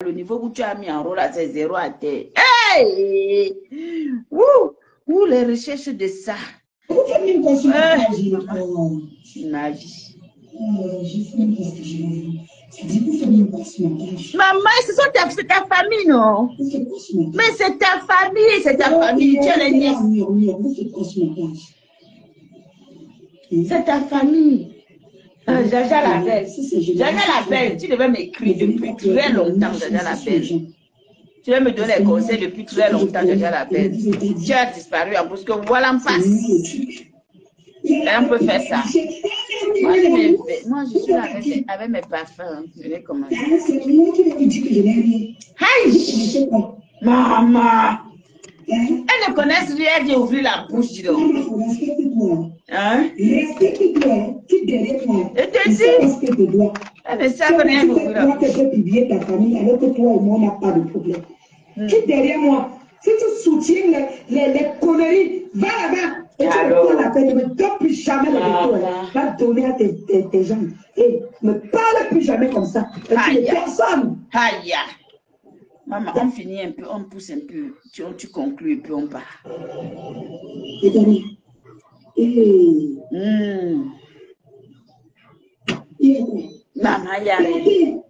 Le niveau où tu as mis en rôle, c'est 0 à terre. Hey! Ouh, les recherches de ça. Ma vie. Maman, c'est ta famille, non? Mais c'est ta famille, Tu as les nièces. C'est ta famille. Jaja la belle. Jaja la belle, tu devais m'écrire depuis très longtemps, Jaja la belle. Tu devais me donner des conseils depuis très longtemps, Jaja la belle. Tu as disparu en plus que voilà en face. On peut faire ça. Moi, je suis là avec mes parfums. Je l'ai commandé. Aïe! Maman! Elles ne connaissent rien, j'ai ouvert la bouche, dis donc. Hein? Et te dis, elles ne savent rien ouvrir la bouche. Ta famille alors que toi et moi, on n'a pas de problème. Qui derrière moi? Si tu soutiens les conneries, va là-bas. Et tu prends la peine, ne me donne plus jamais le retour. Va donner à tes gens. Et ne parle plus jamais comme ça. Tu n'es personne. Aïe. Maman, on finit un peu, on pousse un peu. Tu conclus et puis on part. Maman, il y a rien.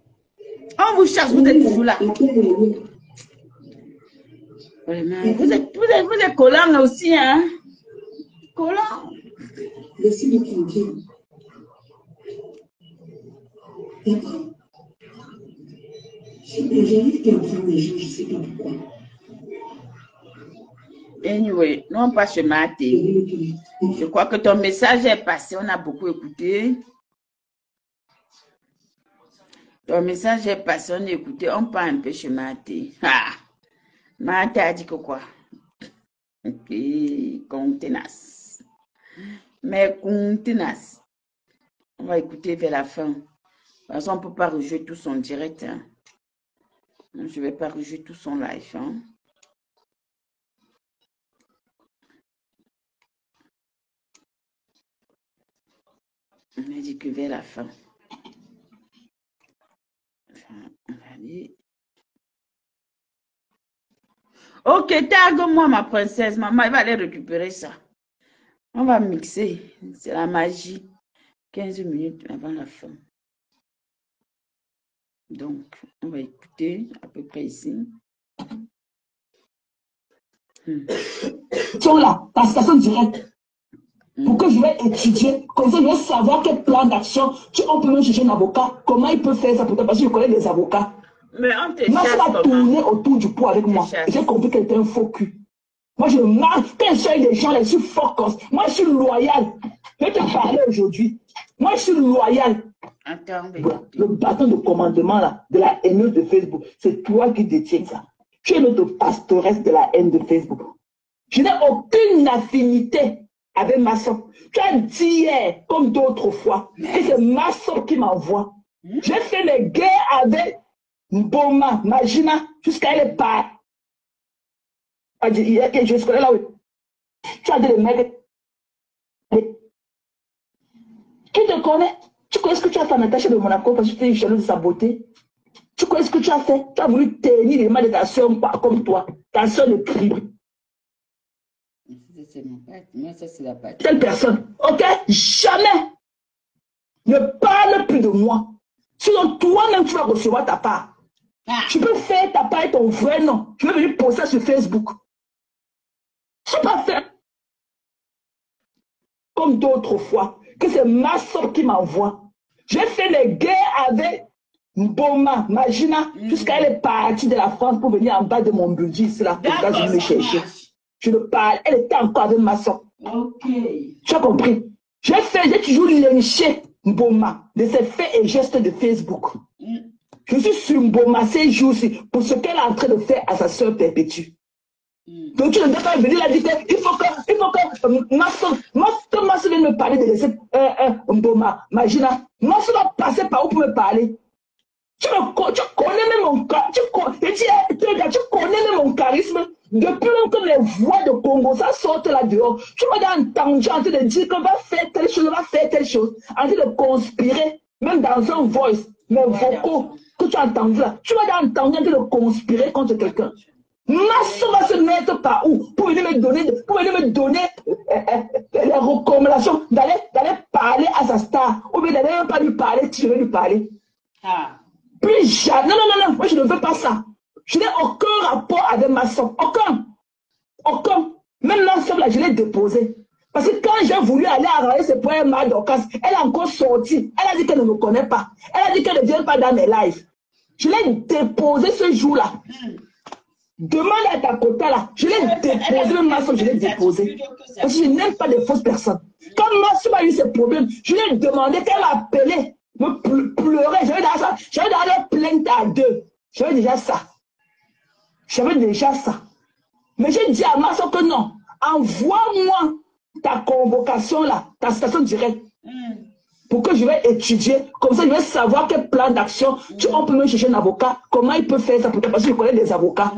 On vous cherche, vous êtes toujours là. Vraiment, vous êtes collant aussi, hein? Collant. Laissez-le tranquille. D'accord? J'invite tes enfants les gens, je ne sais pas pourquoi. Anyway, non pas chez Maté. Je crois que ton message est passé, on a beaucoup écouté. Ton message est passé, on a écouté, on part un peu chez Maté. Ah! Maté a dit que quoi? Ok, contenace. Mais contenace. On va écouter vers la fin. De toute façon, on ne peut pas rejouer tout son direct. Hein. Je ne vais pas rejouer tout son live. Hein. On a dit que vers la fin. Enfin, on va dire. Ok, tague-moi ma princesse. Maman, elle va aller récupérer ça. On va mixer. C'est la magie. 15 minutes avant la fin. Donc, on va écouter à peu près ici. Là, ta station directe. Pour que je vais étudier, comme ça je vais savoir quel plan d'action. On peut même chercher un avocat. Comment il peut faire ça pour toi? Parce que je connais des avocats. Mais on te moi, ça va tourner autour du pot avec moi. J'ai compris qu'elle était un faux cul. Moi, je marche. Quand je suis avec des gens, je suis focus. Moi, je suis loyal. Je vais te parler aujourd'hui. Moi, je suis loyal. Attends, le bâton de commandement là, de la haine de Facebook, c'est toi qui détiens ça. Tu es notre pastoresse de la haine de Facebook. Je n'ai aucune affinité avec ma soeur. Tu as dit hier, comme d'autres fois, que c'est ma soeur qui m'envoie. J'ai fait les guerres avec Mboma, Majina, jusqu'à elle est pas. Je suis là, oui. Tu as dit les mecs. Qui te connaît? Tu connais ce que tu as fait à Natacha de Monaco parce que tu es jaloux de sa beauté? Tu connais ce que tu as fait? Tu as voulu tenir les mains de ta soeur comme toi. Ta soeur ne crie. Telle personne. Ok? Jamais. Ne parle plus de moi. Sinon, toi-même, tu vas recevoir ta part. Tu peux faire ta part et ton vrai nom. Tu veux venir poster sur Facebook. Tu peux pas faire comme d'autres fois. Que c'est ma soeur qui m'envoie. J'ai fait les guerres avec Mboma, Majina, jusqu'à elle est partie de la France pour venir en bas de mon budget ici, là, pour que je me chercher. Je ne parle, elle était encore avec ma soeur. Ok. Tu as compris? J'ai toujours lynché Mboma de ses faits et gestes de Facebook. Je suis sur Mboma ces jours-ci pour ce qu'elle est en train de faire à sa soeur Perpétue. Donc tu ne dois pas venir la dire il faut que ma soeur vient me parler de laisser Mboma, Majina. Ma soeur va passer par où pour me parler? Tu connais même mon tu connais même mon charisme. Depuis que les voix de Congo, ça sortent là dehors. Tu m'as entendu en train de dire qu'on va faire telle chose, en train de conspirer même dans un voice, mes vocaux que tu as entendu là, tu vas entendre en train de conspirer contre quelqu'un. Masso va se mettre par où pour venir me donner, les recommandations d'aller parler à sa star, ou bien d'aller même pas lui parler, tu veux lui parler. Plus jamais, non, moi je ne veux pas ça. Je n'ai aucun rapport avec Masso, aucun. Même Masso là, je l'ai déposé. Parce que quand j'ai voulu aller arranger ce poème à Dorcas, elle a encore sorti. Elle a dit qu'elle ne me connaît pas. Elle a dit qu'elle ne vient pas dans mes lives. Je l'ai déposé ce jour-là. Demande à ta quota là. Je l'ai déposé, même Masso, je l'ai déposé. Parce que je n'aime pas les fausses personnes. Quand Masso a eu ses problèmes, je lui ai demandé qu'elle m'appelait, me pleurait. J'avais d'aller plainte à 2. J'avais déjà ça. Mais j'ai dit à Masso que non. Envoie-moi ta convocation là, ta citation directe. Pour que je vais étudier. Comme ça, je vais savoir quel plan d'action. On peut me chercher un avocat. Comment il peut faire ça pour toi? Parce que je connais des avocats.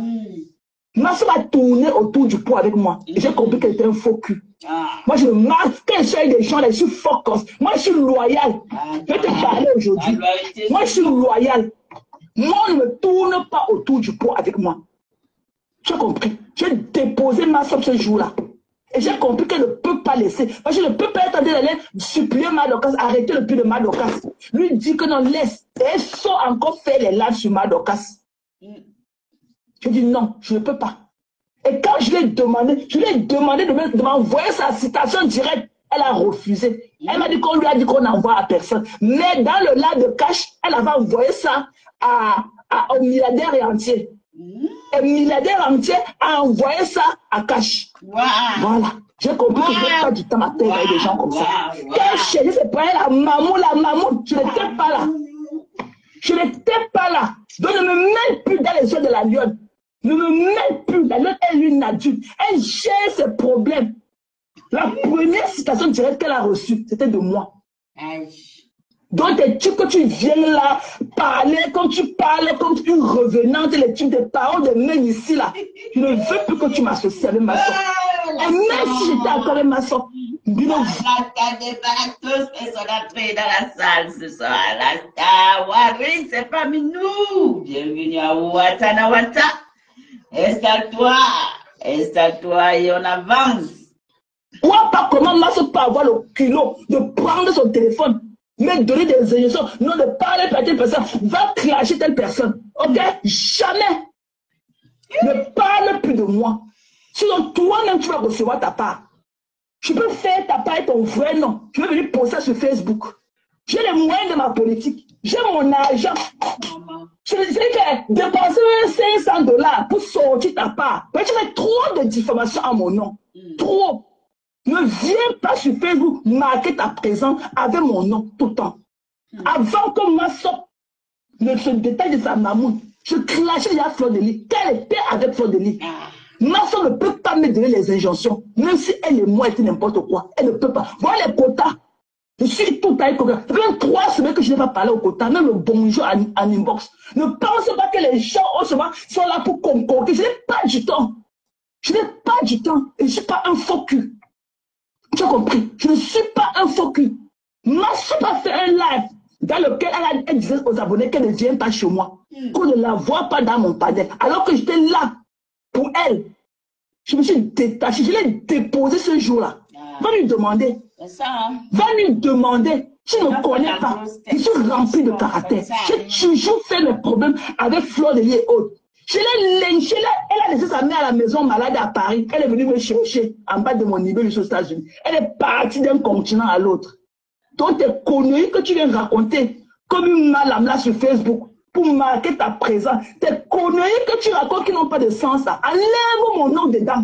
Masso va tourner autour du pot avec moi. Et j'ai compris qu'elle était un faux cul. Moi, je me marque. Quand je suis avec des gens là, je suis focus. Moi, je suis loyal. Je vais te parler aujourd'hui. Moi, je suis loyal. Moi, on ne me tourne pas autour du pot avec moi. Tu as compris? J'ai déposé Masso ce jour-là. Et j'ai compris qu'elle ne peut pas laisser. Parce que je ne peux pas être en train d'aller supplier Madocas, arrêter le puits de Madocas. Lui dit que non, laisse. Et elle sort encore faire les lives sur Madocas. Je dis non, je ne peux pas. Et quand je lui ai demandé de m'envoyer sa citation directe, elle a refusé. Elle m'a dit qu'on lui a dit qu'on n'envoie à personne. Mais dans le live de cash, elle avait envoyé ça au milliardaire et entier. Un milliardaire entier a envoyé ça à cash. Voilà. J'ai compris que je n'ai pas du temps à perdre avec des gens comme ça. Quand chérie, c'est pas la maman, je n'étais pas là. Donc ne me mets plus dans les yeux de la lionne. Ne me mets plus. La lionne est une adulte. Elle gère ses problèmes. La première citation directe qu'elle a reçue, c'était de moi. Donc, les trucs que tu viens là, parler, comme tu parles, comme une revenante, les trucs de paroles de main ici là, je ne veux plus que tu m'associes avec ma soeur. Et même si j'étais encore avec ma soeur, N'attendez pas tous, ils sont entrés dans la salle ce soir. La star, Waris, c'est parmi nous. Bienvenue à Watanawata. Installe-toi et on avance. Moi, pas comment ma soeur peut avoir le culot de prendre son téléphone, me donner des injonctions, non de parler à telle personne, va clasher telle personne. Ok? Jamais. Ne parle plus de moi. Sinon, toi-même, tu vas recevoir ta part. Je peux faire ta part et ton vrai nom. Je vais venir poster sur Facebook. J'ai les moyens de ma politique. J'ai mon argent. Je dis que dépenser $500 pour sortir ta part. Mais tu fais trop de diffamation à mon nom. Trop. Ne viens pas sur Facebook marquer ta présence avec mon nom tout le temps. Avant que Masso ne se détaille de sa mamoune, je clashais déjà Fleur de Lis. Qu'elle était avec Fleur de Lis. Masso ne peut pas me donner les injonctions, même si elle et moi étaient n'importe quoi. Elle ne peut pas. Voilà les quotas. Je suis tout à l'heure. Ça fait 3 semaines que je n'ai pas parlé au quota, même le bonjour en inbox. Ne pense pas que les gens sont là pour concocter. Je n'ai pas du temps. Je n'ai pas du temps. Et je ne suis pas un faux cul. Tu as compris? Je ne suis pas un faux cul. Masso a fait un live dans lequel elle disait aux abonnés qu'elle ne vient pas chez moi. Qu'on ne la voit pas dans mon panel. Alors que j'étais là pour elle. Je me suis détaché. Je l'ai déposé ce jour-là. Va lui demander. Va lui demander. Tu ne connais pas. Je suis rempli de caractère. J'ai toujours fait mes problèmes avec Fleur de Lis et autres. Je l'ai lynché. Elle a laissé sa mère à la maison malade à Paris. Elle est venue me chercher en bas de mon niveau aux États-Unis. Elle est partie d'un continent à l'autre. Donc tes conneries que tu viens raconter comme une malade là sur Facebook pour marquer ta présence. Tes conneries que tu racontes qui n'ont pas de sens là. Enlève mon nom dedans.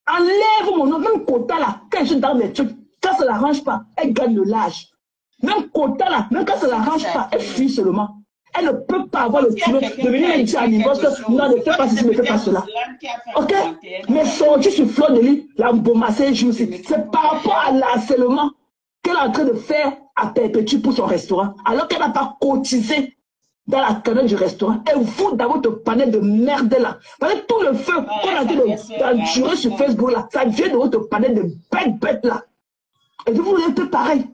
Enlève mon nom. Même quota là, quand je suis dans mes trucs, quand ça ne l'arrange pas, elle gagne le large. Même quota là, même quand ça ne l'arrange pas, elle fuit seulement. Elle ne peut pas avoir le culot de venir me dire à niveau que non, ne fais pas ceci, ne fais pas cela. Ok? Mais sortir sur Fleur de Lis, la Mbomassé Joussi, c'est par rapport à l'harcèlement qu'elle est en train de faire à Perpétue pour son restaurant, alors qu'elle n'a pas cotisé dans la canette du restaurant. Et vous, dans votre panel de merde là, parce que tout le feu qu'on a dit d'endurer sur Facebook là, ça vient de votre panel de bête là. Et vous, vous êtes pareil.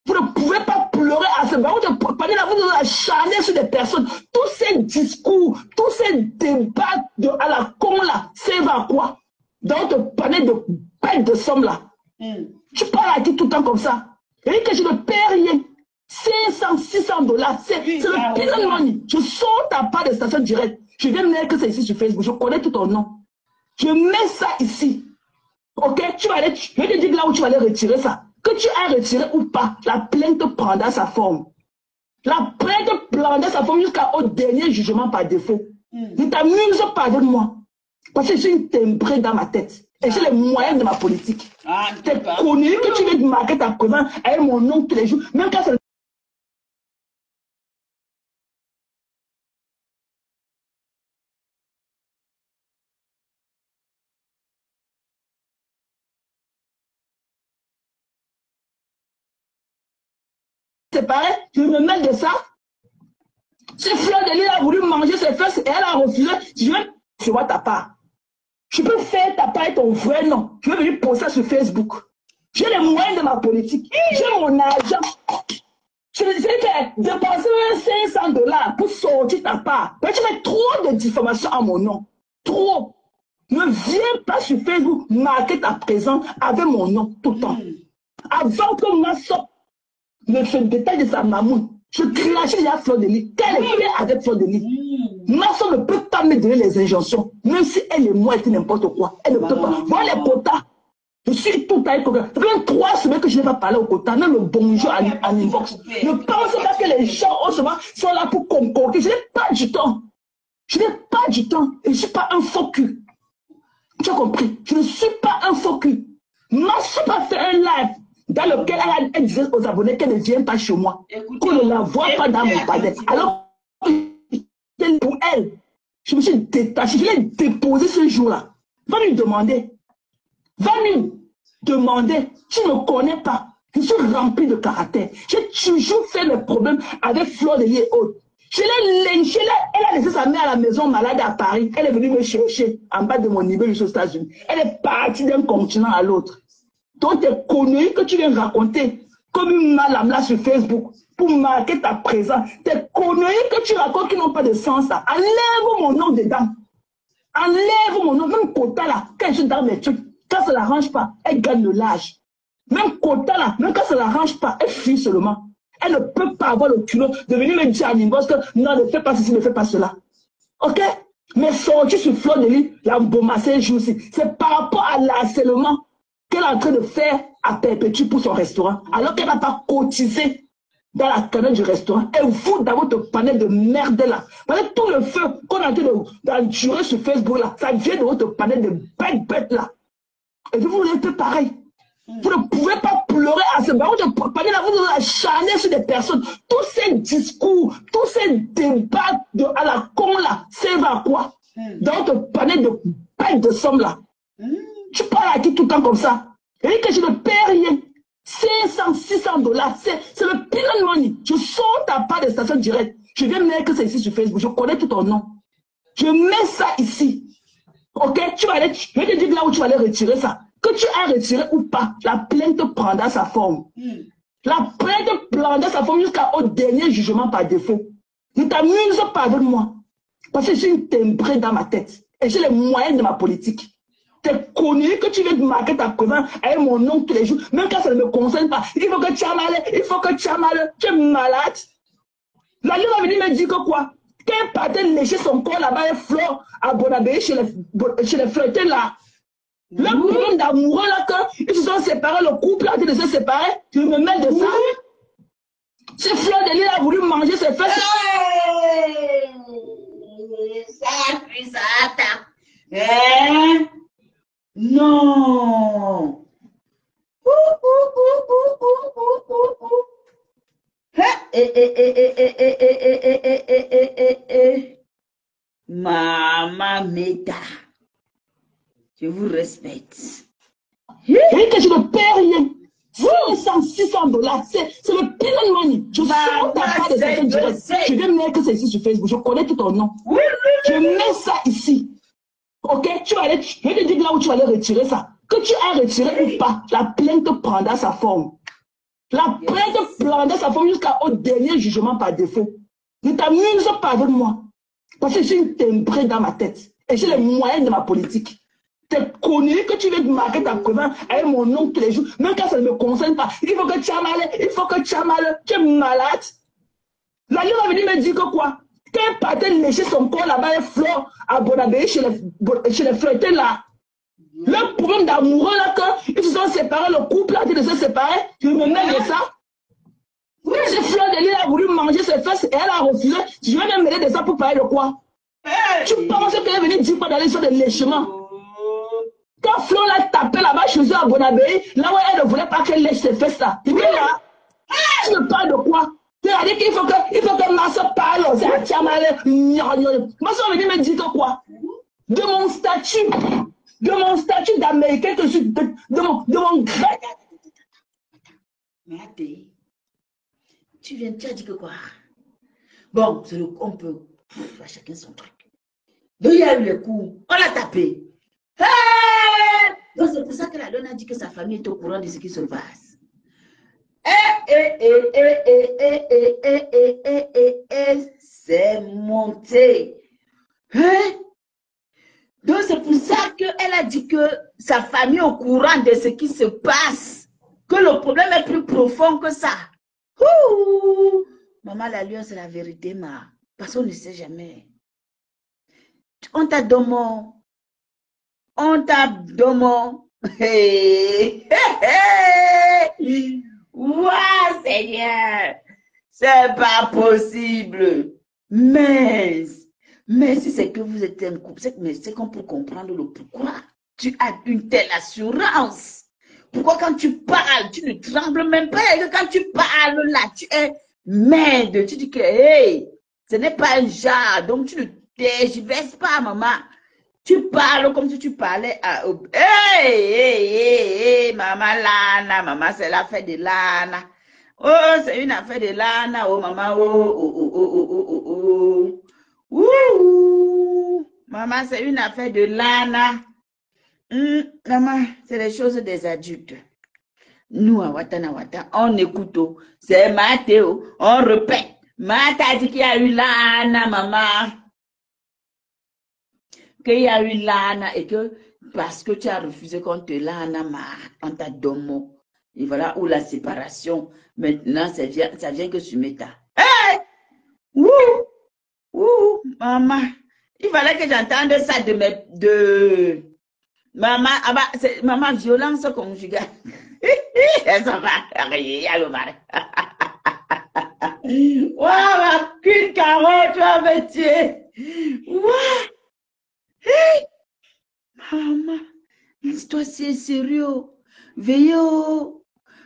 Vous ne pouvez pas pleurer à ce moment. Vous devez acharner sur des personnes. Tous ces discours, tous ces débats à la con là, servent à quoi? Dans votre panier de bêtes de somme là. Tu parles à qui tout le temps comme ça? Et que je ne paie rien. 500, 600 dollars, c'est le peanut money. Je sors ta part de station directe. Je viens mettre que c'est ici sur Facebook. Je connais tout ton nom. Je mets ça ici. Ok? Tu vas aller, je vais te dire là où tu vas aller retirer ça. Que tu aies retiré ou pas, la plainte prendra sa forme. La plainte prendra sa forme jusqu'au dernier jugement par défaut. Ne t'amuse pas avec moi. Parce que je suis une timbrée dans ma tête. Et j'ai les moyens de ma politique. T'es connu que tu veux marquer ta présence avec mon nom tous les jours. Même quand c'est... C'est pareil, je me mets de ça. Ce Fleur de Lys a voulu manger ses fesses et elle a refusé. Je vois ta part. Je peux faire ta part et ton vrai nom. Je vais venir poster ça sur Facebook. J'ai les moyens de ma politique. J'ai mon argent. Je vais dépenser 500 dollars pour sortir ta part. Mais tu fais trop de diffamation à mon nom. Trop. Ne viens pas sur Facebook marquer ta présence avec mon nom tout le temps. Avant que ma sorte ne se détaille de sa mamoune, je crachais déjà Fleur de Lys. Quelle est avec Fleur de Lys? Ma soeur ne peut pas me donner les injonctions, même si elle et moi étaient n'importe quoi. Elle ne peut pas. Moi, les quotas, je suis tout à l'heure. Ça fait 3 semaines que je n'ai pas parlé au quota, même le bonjour en inbox. Ne pensez pas que les gens sont là pour concocter. Je n'ai pas du temps. Je n'ai pas du temps. Et je ne suis pas un faux cul. Tu as compris? Je ne suis pas un faux cul. Ma soeur a fait un live dans lequel elle disait aux abonnés qu'elle ne vient pas chez moi. Qu'on ne la voit pas dans mon panel. Alors, pour elle, je me suis détaché, je l'ai déposé ce jour-là. Va lui demander. Va lui demander. Tu ne me connais pas. Je suis rempli de caractère. J'ai toujours fait le problème avec Fleur de Lys et autres. Je l'ai lynché, elle a laissé sa mère à la maison malade à Paris. Elle est venue me chercher en bas de mon niveau aux États-Unis. Elle est partie d'un continent à l'autre. Donc tes conneries que tu viens raconter comme une malame là sur Facebook pour marquer ta présence, tes conneries que tu racontes qui n'ont pas de sens là, enlève mon nom dedans. Enlève mon nom, même quota là, quand je suis dans mes trucs, quand ça ne l'arrange pas, elle gagne de l'âge. Même quota là, même quand ça ne l'arrange pas, elle fuit seulement. Elle ne peut pas avoir le culot de venir me dire à Nimbos que non, ne fais pas ceci, ne fais pas cela. Ok? Mais sortir sur Fleur de Lys, l'embaumasser jour-ci, c'est par rapport à l'harcèlement qu'elle est en train de faire à Perpétue pour son restaurant, alors qu'elle n'a pas cotisé dans la canette du restaurant. Et vous, dans votre panel de merde là, parce que tout le feu qu'on est en train d'endurer sur Facebook là, ça vient de votre panel de bêtes là. Et vous êtes pareil. Vous ne pouvez pas pleurer à ce moment. Vous devez acharner sur des personnes. Tous ces discours, tous ces débats à la con là, servent à quoi? Dans votre panel de bêtes de somme là. Tu parles à qui tout le temps comme ça? Et que je ne paie rien. 500, 600 dollars, c'est le peanut money. Je sors ta part de station directe. Je viens mettre que c'est ici sur Facebook. Je connais tout ton nom. Je mets ça ici. Ok? Tu vas aller, je vais te dire là où tu vas aller retirer ça. Que tu aies retiré ou pas, la plainte prendra sa forme. La plainte prendra sa forme jusqu'au dernier jugement par défaut. Ne t'amuse pas avec moi. Parce que je suis une timbrée dans ma tête. Et j'ai les moyens de ma politique. T'es connu que tu viens de marquer ta présence avec mon nom tous les jours, même quand ça ne me concerne pas. Il faut que tu as mal, il faut que tu as mal, tu es malade. La lune va venir me dire que quoi? Qu'elle partait lécher son corps là-bas et Fleur à Bonabé chez les flirtés là. Le problème d'amoureux là, quand ils se sont séparés, le couple là, ils se sont séparés, je me mets de ça. Si Fleur de Lys a voulu manger ses fesses. Ça, puis ça attaque. Hein? Non. Maman Meta, je vous respecte. Et que je ne paie rien. 500, 600 dollars, c'est le peanut money. Je sors ta part de certaines directes. Je viens mettre que c'est ici sur Facebook. Je connais tout ton nom. Je mets ça ici. Ok? Tu vas aller, je vais te dire là où tu vas aller retirer ça. Que tu aies retiré ou pas, la plainte prendra sa forme. La presse plantait sa femme jusqu'au dernier jugement par défaut. Ne t'amuse pas avec moi. Parce que je suis une timbrée dans ma tête. Et j'ai les moyens de ma politique. T'es connu que tu veux marquer ta présence avec mon nom tous les jours. Même quand ça ne me concerne pas. Il faut que tu as mal. Il faut que tu as mal. Tu es malade. La Lyon va venir me dire que quoi? Quand elle partait lécher son corps là-bas, les fleurs à Bonabé chez les flirtés là. Le problème d'amoureux là, quand ils se sont séparés, le couple a dit de se séparer, je me mets de ça. Oui, j'ai Fleur de Lys a voulu manger ses fesses et elle a refusé. Je vais me mêler de ça pour parler de quoi? Tu penses qu'elle est venue dire quoi dans les choses de léchement? Quand Flo l'a tapé là-bas chez eux à Bonabé, là où elle ne voulait pas qu'elle lèche ses fesses là. Tu là? Tu me parles de quoi? Tu as dit qu'il faut que ma soeur parle. C'est Tiamale. Ma soeur venait me dire que quoi? De mon statut d'Américain que je suis, de mon grec. Mais attends, tu as dit que quoi? Bon, on peut, à chacun son truc. Donc il y a eu le coup, on l'a tapé. Hey! Donc c'est pour ça que la donne a dit que sa famille est au courant de ce qui se passe. C'est monté. Hein? Donc c'est pour ça qu'elle a dit que sa famille est au courant de ce qui se passe. Que le problème est plus profond que ça. Ouh! Maman, la lune, c'est la vérité, ma. Parce qu'on ne sait jamais. On t'a donné. On t'a donné. Hey, hey, hey. Ouah, Seigneur. C'est pas possible. Mais si c'est que vous êtes un couple, c'est qu'on peut comprendre le pourquoi tu as une telle assurance. Pourquoi quand tu parles, tu ne trembles même pas et que quand tu parles là, tu es merde. Tu dis que, hey, ce n'est pas un genre, donc tu ne tergiverses pas, maman. Tu parles comme si tu parlais à... Hey, maman Lana, maman, c'est l'affaire de Lana. Oh, c'est une affaire de Lana, oh, maman, oh. Ouh, maman, c'est une affaire de Lana. Maman, c'est les choses des adultes. Nous, à Watana, on écoute. C'est Mathéo, on répète. Mata dit qu'il y a eu Lana, maman. Qu'il y a eu Lana et que parce que tu as refusé qu'on te Lana, on t'a donné. Et voilà où la séparation, maintenant, ça vient que tu mettes. Hey! Ouh, maman. Il fallait que j'entende ça de maman, maman, violence conjugale. Ça va rien, le mari. Waouh, qu'une carotte, tu vas me tuer. Waouh. Hey, maman, l'histoire c'est sérieux. Veillez,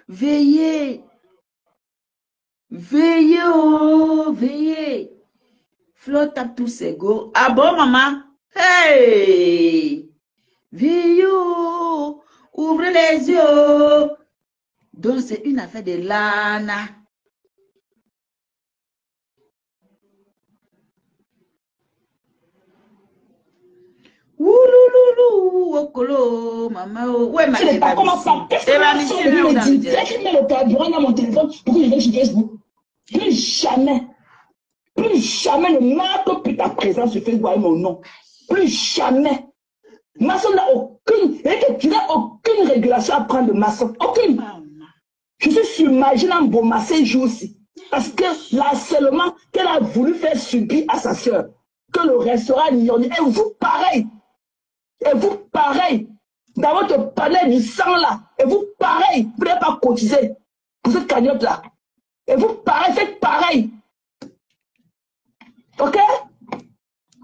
veillez. Veillez, veillez. Flo tape tous ses go. Ah bon, maman? Hey! Veillez, ouvrez les yeux. Donc, c'est une affaire de Lana. Oulouloulou, okolo, maman. Ouais, ma Je sais pas comment ça. Qu'est-ce que tu me dis? J'ai mis le carburant dans mon téléphone pour que je vienne sur Facebook. Plus jamais ne marque plus ta présence sur Facebook avec mon nom. Plus jamais. Maçon n'a aucune, et tu n'as aucune régulation à prendre de maçon. Aucune. Je suis sur Magina Mboma ces jours-ci. Parce que l'harcèlement qu'elle a voulu faire subir à sa soeur, que le restaurant ignorait, et vous pareil. Et vous pareil. Dans votre panel du sang là, et vous pareil. Vous n'avez pas cotisé pour cette cagnotte là. Et vous pareil, faites pareil. Ok?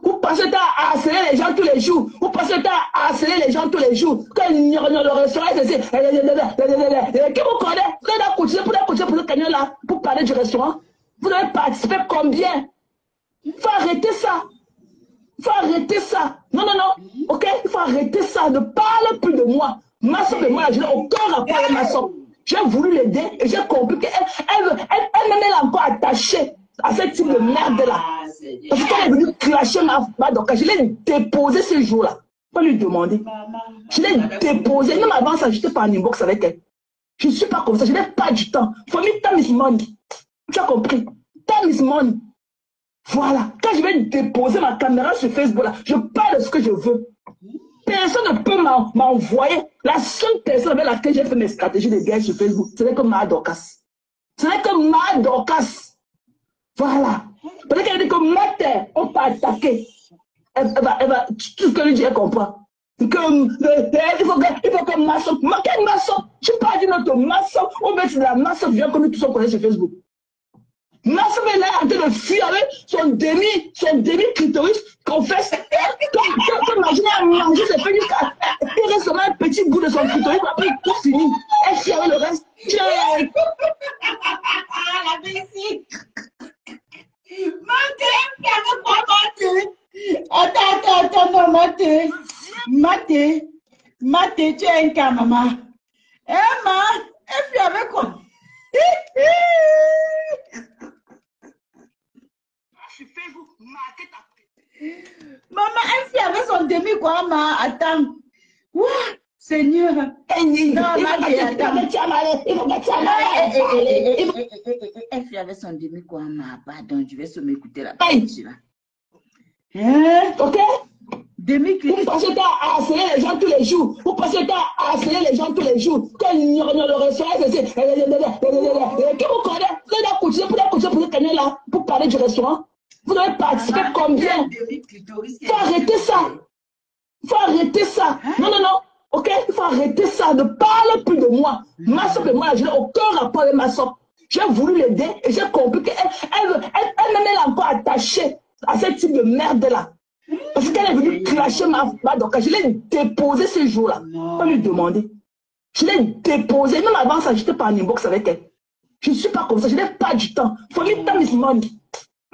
Vous passez le temps à harceler les gens tous les jours. Vous passez le temps à harceler les gens tous les jours. Quand le restaurant est ici, qui vous connaît? Vous avez cotisé pour ce cagnon là, pour parler du restaurant. Vous avez participé combien? Il faut arrêter ça. Il faut arrêter ça. Non. Ok? Il faut arrêter ça. Ne parle plus de moi. Ma soeur de moi, je n'ai aucun rapport avec ma soeur. J'ai voulu l'aider et j'ai compris qu'elle-même elle est encore attachée à ce type de merde là. Parce qu'elle est venue clasher ma donc je l'ai déposé ce jour-là. Pas lui demander. Je l'ai déposé. Même avant ça, j'étais pas en inbox avec elle. Je ne suis pas comme ça, je n'ai pas du temps. For me, time is money. Tu as compris? Time is money. Voilà. Quand je vais déposer ma caméra sur Facebook, là, je parle de ce que je veux. Personne ne peut m'envoyer. La seule personne avec laquelle j'ai fait mes stratégies de guerre sur Facebook, ce n'est que Ma Dorcas. Ce n'est que Ma Dorcas. Voilà. Peut-être qu'elle dit que ma terre, on peut attaquer. Elle va, tout ce que lui dit, elle comprend. Il faut que Massop, quel Massop? Je parle d'une autre Massop, on met de la Massop, viens que nous tous on connaît sur Facebook. Massop est là en train de fuir avec son demi-clitoris qu'on fait. Comme imaginer à manger ses fesses jusqu'à. Il reste seulement un petit bout de son clitoris, après tout fini. Elle fuit avec le reste. La Bessie. Maté, avec quoi Maté? Attends, non, Maté, tu es un cas, maman. Emma, elle fuit avec quoi? Maman, elle fuit avec son demi quoi, maman. Attends. Ouah, Seigneur. Non, Maté, attends. Elle fuit avec son demi quoi, maman. Pardon, je vais se m'écouter là. Ok? Demi-clitoris. Vous pensez à harceler les gens tous les jours. Vous pensez à harceler les gens tous les jours. Quand il y a le restaurant, c'est qui vous connaît? Vous allez continuer pour ce canal là, pour parler du restaurant. Vous devez participer combien? Il faut arrêter ça. Il faut arrêter ça. Non. Ok? Il faut arrêter ça. Ne parle plus de moi. Ma soeur et moi, je n'ai aucun rapport avec ma soeur. J'ai voulu l'aider et j'ai compris qu'elle-même est encore attachée à ce type de merde là. Parce qu'elle est venue clasher ma Dorcas. Je l'ai déposé ce jour-là. Pas lui demander. Je l'ai déposé. Même avant ça, j'étais pas en inbox avec elle. Je ne suis pas comme ça. Je n'ai pas du temps. For me, time is money.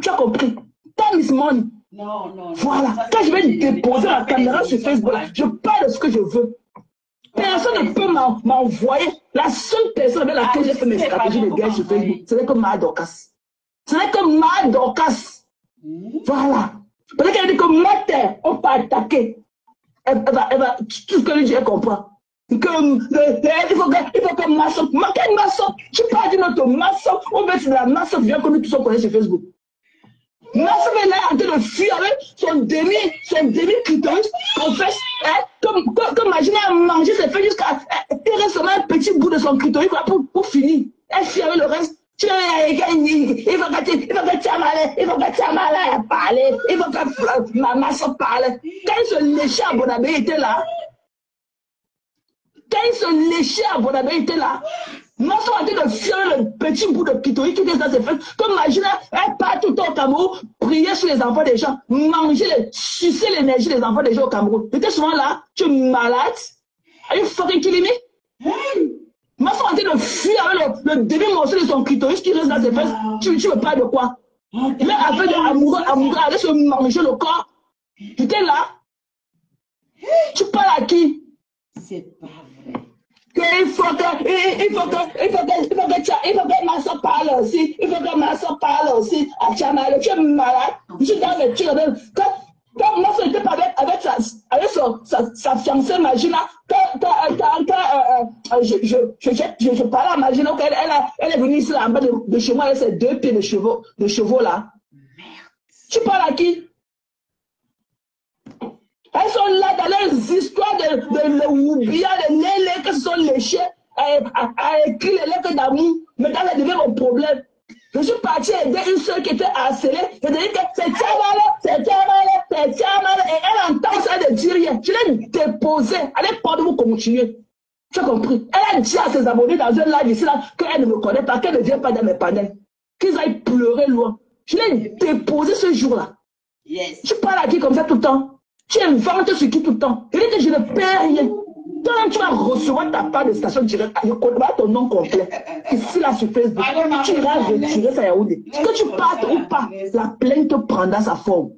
Tu as compris? Time is money. Non. Voilà. Quand je vais déposer ma caméra sur Facebook, je parle de ce que je veux. Personne ne peut m'envoyer. La seule personne avec laquelle j'ai fait mes stratégies de guerre sur Facebook, ce n'est que Ma Dorcas. Ce n'est que Ma Dorcas. Voilà. Peut-être qu'elle dit que ma terre, on peut attaquer. Elle va, tout ce que lui dit, elle comprend. Il faut que Massop, quel Massop? Je parle d'une autre Massop, on met de la Massop, viens que nous tous on connaît sur Facebook. Massop est là en train de fuir avec son demi-clitoris qu'on fait, comme imaginer à manger ses fesses jusqu'à. Il reste seulement un petit bout de son clitoris pour finir. Elle fuit avec le reste. Il faut que tu aies parler. Il faut que maman se parle. Quand il se léchait à Bonabé, il était là. Moi, je suis en train de fuir le petit bout de clitoris qui est dans ses fesses. Comme imagine, elle part tout le temps au Cameroun, prier sur les enfants des gens, sucer l'énergie des enfants des gens au Cameroun. Tu étais souvent là, tu es malade. Are you fucking killing me? Moi, je suis en train de fuir avec le demi-morceau de son clitoris qui reste dans ses fesses. Tu veux pas de quoi? Mais avec de amoureux, allez se manger le corps. Tu étais là. Tu parles à qui? C'est pas vrai. Il faut que ma soeur parle aussi. Il faut que ma soeur parle aussi. À Tchamal, tu es malade. Je suis dans le tir. Quand moi, je n'étais pas avec sa fiancée Magina, je parlais à Magina, elle est venue ici là, en bas de chez moi avec ses 2 pieds de chevaux là. Tu parles à qui? Elles sont là dans leurs histoires de Oubia, de Lélé, que se sont léchés, à écrire les lettres d'amour. Maintenant, ça devient mon problème. Je suis parti aider une soeur qui était harcelée. Je dis que c'est Tiamale. Et elle entend ça de dire rien. Je l'ai déposé. Allez, pas de vous continuer. Tu as compris? Elle a dit à ses abonnés dans un live ici là qu'elle ne me connaît pas, qu'elle ne vient pas dans mes panels. Qu'ils aillent pleurer loin. Je l'ai déposé ce jour-là. Yes. Tu parles à qui comme ça tout le temps? Tu inventes sur qui tout le temps? Je dis que je ne perds rien. Toi, tu vas recevoir ta part de station directe. Je ne connais pas ton nom complet. Ici, là, sur Facebook. Tu iras retirer ça Yaoundé. Que tu partes ou pas, la plainte prendra sa forme.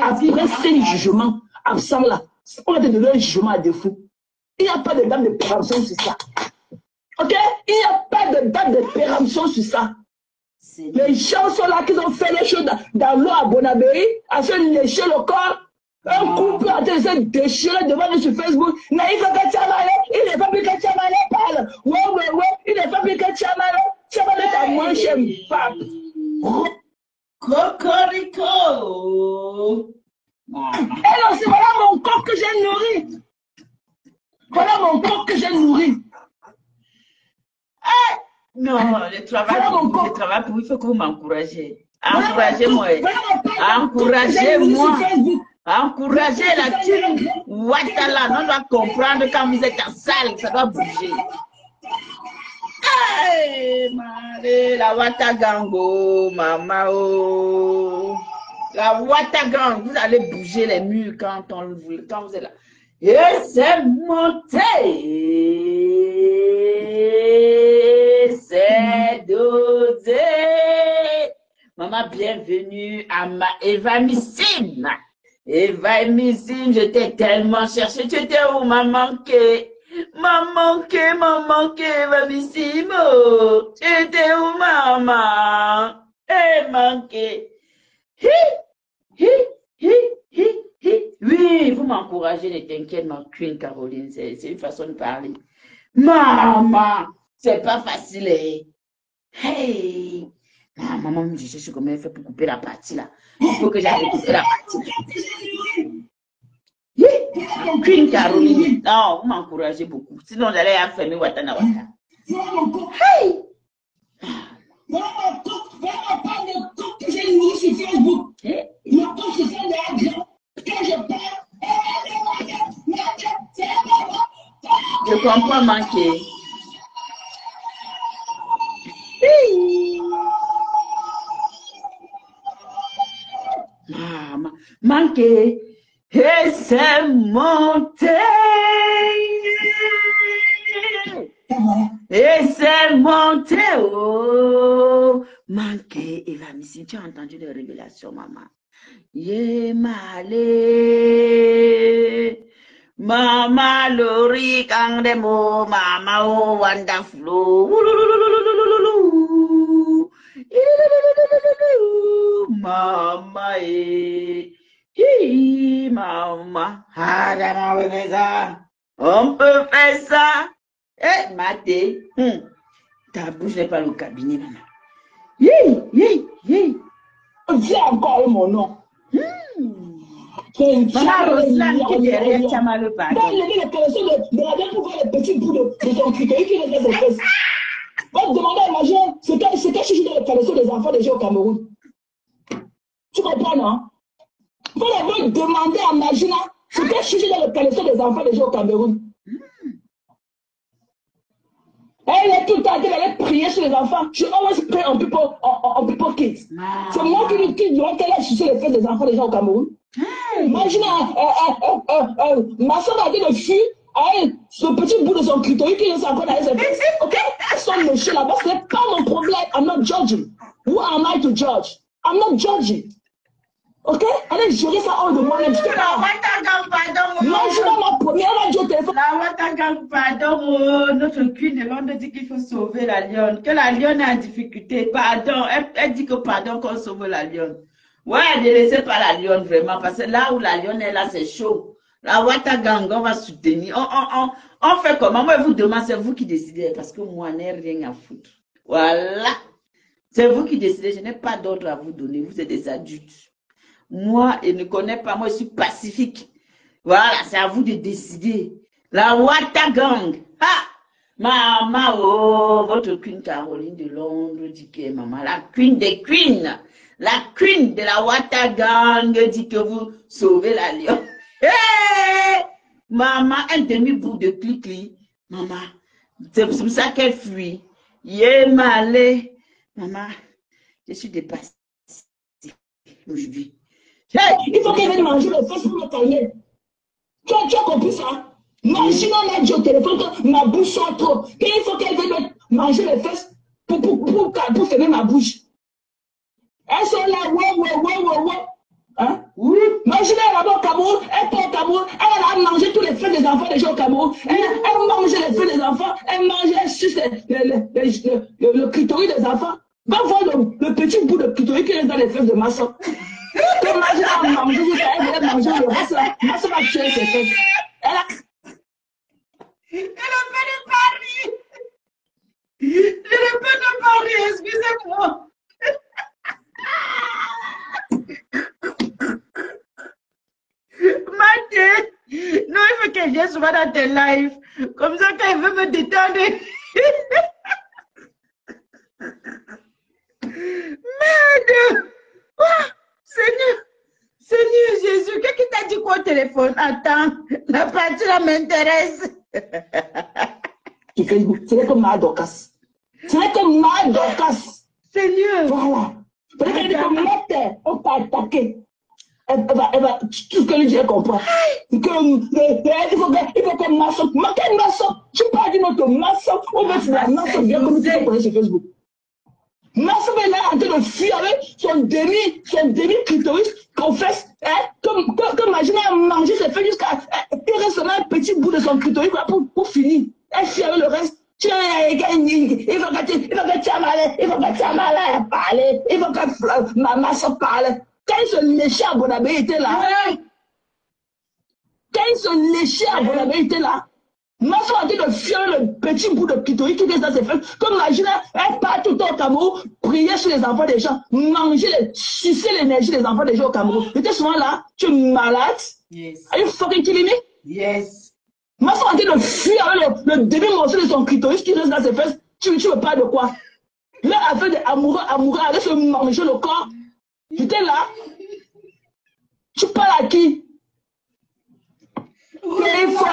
Après 5 jugements absents là, on va te donner un jugement à défaut. Il n'y a pas de date de péremption sur ça. Ok? Il n'y a pas de date de péremption sur ça. Les gens sont là qui ont fait les choses dans l'eau à Bonabéry, à se lécher le corps. Un couple a été se déchirer devant nous sur Facebook. Naïf Tchamale, il n'est pas plus que Tchamale parle. Ouais, il n'est pas plus que Tchamale. Tchamale est à moins cher, pape. Cocorico. Et non, c'est voilà mon corps que j'ai nourri. Voilà mon corps que j'ai nourri. Non, le travail pour vous, il faut que vous m'encouragez. Encouragez-moi. Encouragez-moi. Encouragez la team. Ouattara, on doit comprendre quand vous êtes en salle, ça doit bouger. Hey, la Ouattagango, maman. Oh. La Ouattagang, vous allez bouger les murs quand vous êtes là. Et c'est monté. C'est dosé. Maman, bienvenue à ma Eva Missime. Eva Missime, je t'ai tellement cherché. Tu étais où, m'a manqué? M'a manqué, Eva Missime. Tu étais où, maman? Eh, manqué. Oui, vous m'encouragez, ne t'inquiète, ma Queen Caroline. C'est une façon de parler. Maman, c'est pas facile. Hey! Ah, maman, je sais comment elle fait pour couper la partie là. Il faut que j'aille couper la partie. Queen Caroline. Non, vous m'encouragez beaucoup. Sinon, j'allais affermer Watana Wata. Hey! Que j'ai nourri sur Facebook. Le compte se fait derrière. Quand je parle, je comprends, manqué. Manqué. Et c'est monté. Et c'est monté. Oh. Manqué. Eva Missime, tu as entendu les révélations, maman. Yemale. Mama Lori Kangdemo, Mama oh wonderful. Mama Mama. On peut faire ça. Eh, Maté. Ta bouche n'est pas le cabinet, maman. Dis encore mon nom. Maman Roselyne qui est derrière Tchamale pardon. Dans les connaissances de la dame pour voir les petits bouts de son cucueil qui les fait ses fesses. Va te demander à imaginer ce qu'elle cherche dans les connaissances des enfants déjà au Cameroun. Tu comprends, non? Vous devez demander à Magina ce qu'elle cherche dans les connaissances des enfants déjà au Cameroun. Elle est tout le temps en train d'aller prier sur les enfants. Je always pray on people kids. C'est moi qui dois qu'elle a cherché les fesses des enfants déjà au Cameroun. Imagine, ma soeur a dit le fils, ce petit bout de son clitoris qui est encore dans ses fesses. Ok? Elles sont méchées là-bas, ce n'est pas mon problème. I'm not judging. Who am I to judge? I'm not judging. Ok? Allez gérer ça hors de moi-même. Moi, je suis ma première radio au téléphone. La Ouattagang, pardon, notre Queen de Londres dit qu'il faut sauver la lionne. Que la lionne est en difficulté. Pardon. Elle dit que pardon qu'on sauve la lionne. Ouais, ne laissez pas la lionne vraiment. Parce que là où la lionne est là, c'est chaud. La Ouattagang, on va soutenir. On fait comment? Moi, je vous demande, c'est vous qui décidez. Parce que moi, je n'ai rien à foutre. Voilà. C'est vous qui décidez. Je n'ai pas d'ordre à vous donner. Vous êtes des adultes. Moi, je ne connais pas. Moi, je suis pacifique. Voilà, c'est à vous de décider. La Ouattagang. Ah! Maman, oh, votre Queen Caroline de Londres dit que maman, la Queen des Queens. La Queen de la Ouattagang dit que vous sauvez la lion. Hey! Maman, un demi-bout de clic-clic. Maman, c'est pour ça qu'elle fuit. Yémalé. Maman, je suis dépassée aujourd'hui. Hey, il faut qu'elle vienne manger le fesses pour me calmer. Tu as compris ça? Imagine, on a dit au téléphone que ma bouche sort trop. Et il faut qu'elle vienne manger les fesses pour fermer ma bouche. Elles sont là, ouais. Hein? Oui. Imaginez là-bas au Cameroun, elle part au Cameroun, elle a mangé tous les fesses des enfants déjà au Cameroun. Elle mange les fesses des enfants, elle mange, elle suce le clitoris des enfants. Va voir le petit bout de clitoris qui reste dans les fesses de ma soeur. Quand ma soeur a mangé, elle voulait manger le reste là. Ma soeur va tuer ses fesses. Elle a... Je ne peux pas rire. Je ne peux pas rire, excusez-moi. Mathieu, non, il faut que je sois dans tes lives. Comme ça, quand il veut me détendre. Merde! Oh, Seigneur Jésus, qu'est-ce que t'as dit quoi au téléphone? Attends, la partie là m'intéresse. Sur Facebook, ce n'est que ma Dorcas. Ce n'est que ma Dorcas. Seigneur. Voilà. Peut-être qu'elle dit que Mette, on t'a attaqué. Elle va, tout ce que lui dit, elle comprend. Il faut que ma soeur, quelle ma soeur? Tu parles d'une autre ma soeur, on veut la ma soeur bien comme tu peux connaître sur Facebook. Ma soeur est là en train de fuir avec son demi-clitoris qu'on fait, comme Magina a mangé ses fesses jusqu'à, il reste seulement un petit bout de son clitoris pour finir. Elle fuit avec le reste. Il faut que tu aies parler, il faut que ma soeur parle. Quand ils se léchaient à Bonabé, était là. Quand ils se léchaient à Bonabé, était là. Ma soeur a dit de fuir le petit bout de clitoris qui reste dans ses fesses. Comme Magina, elle part tout le temps au Cameroun, prier sur les enfants des gens, sucer l'énergie des enfants des gens au Cameroun. Tu étais souvent là, tu es malade. Yes. Are you fucking kidding me? Yes. Ma soeur a dit de fuir avec le demi-morceau de son clitoris qui reste dans ses fesses. Tu veux pas de quoi? Là, avec des amoureux, allait se manger le corps. J'étais là. Tu parles à qui? Il faut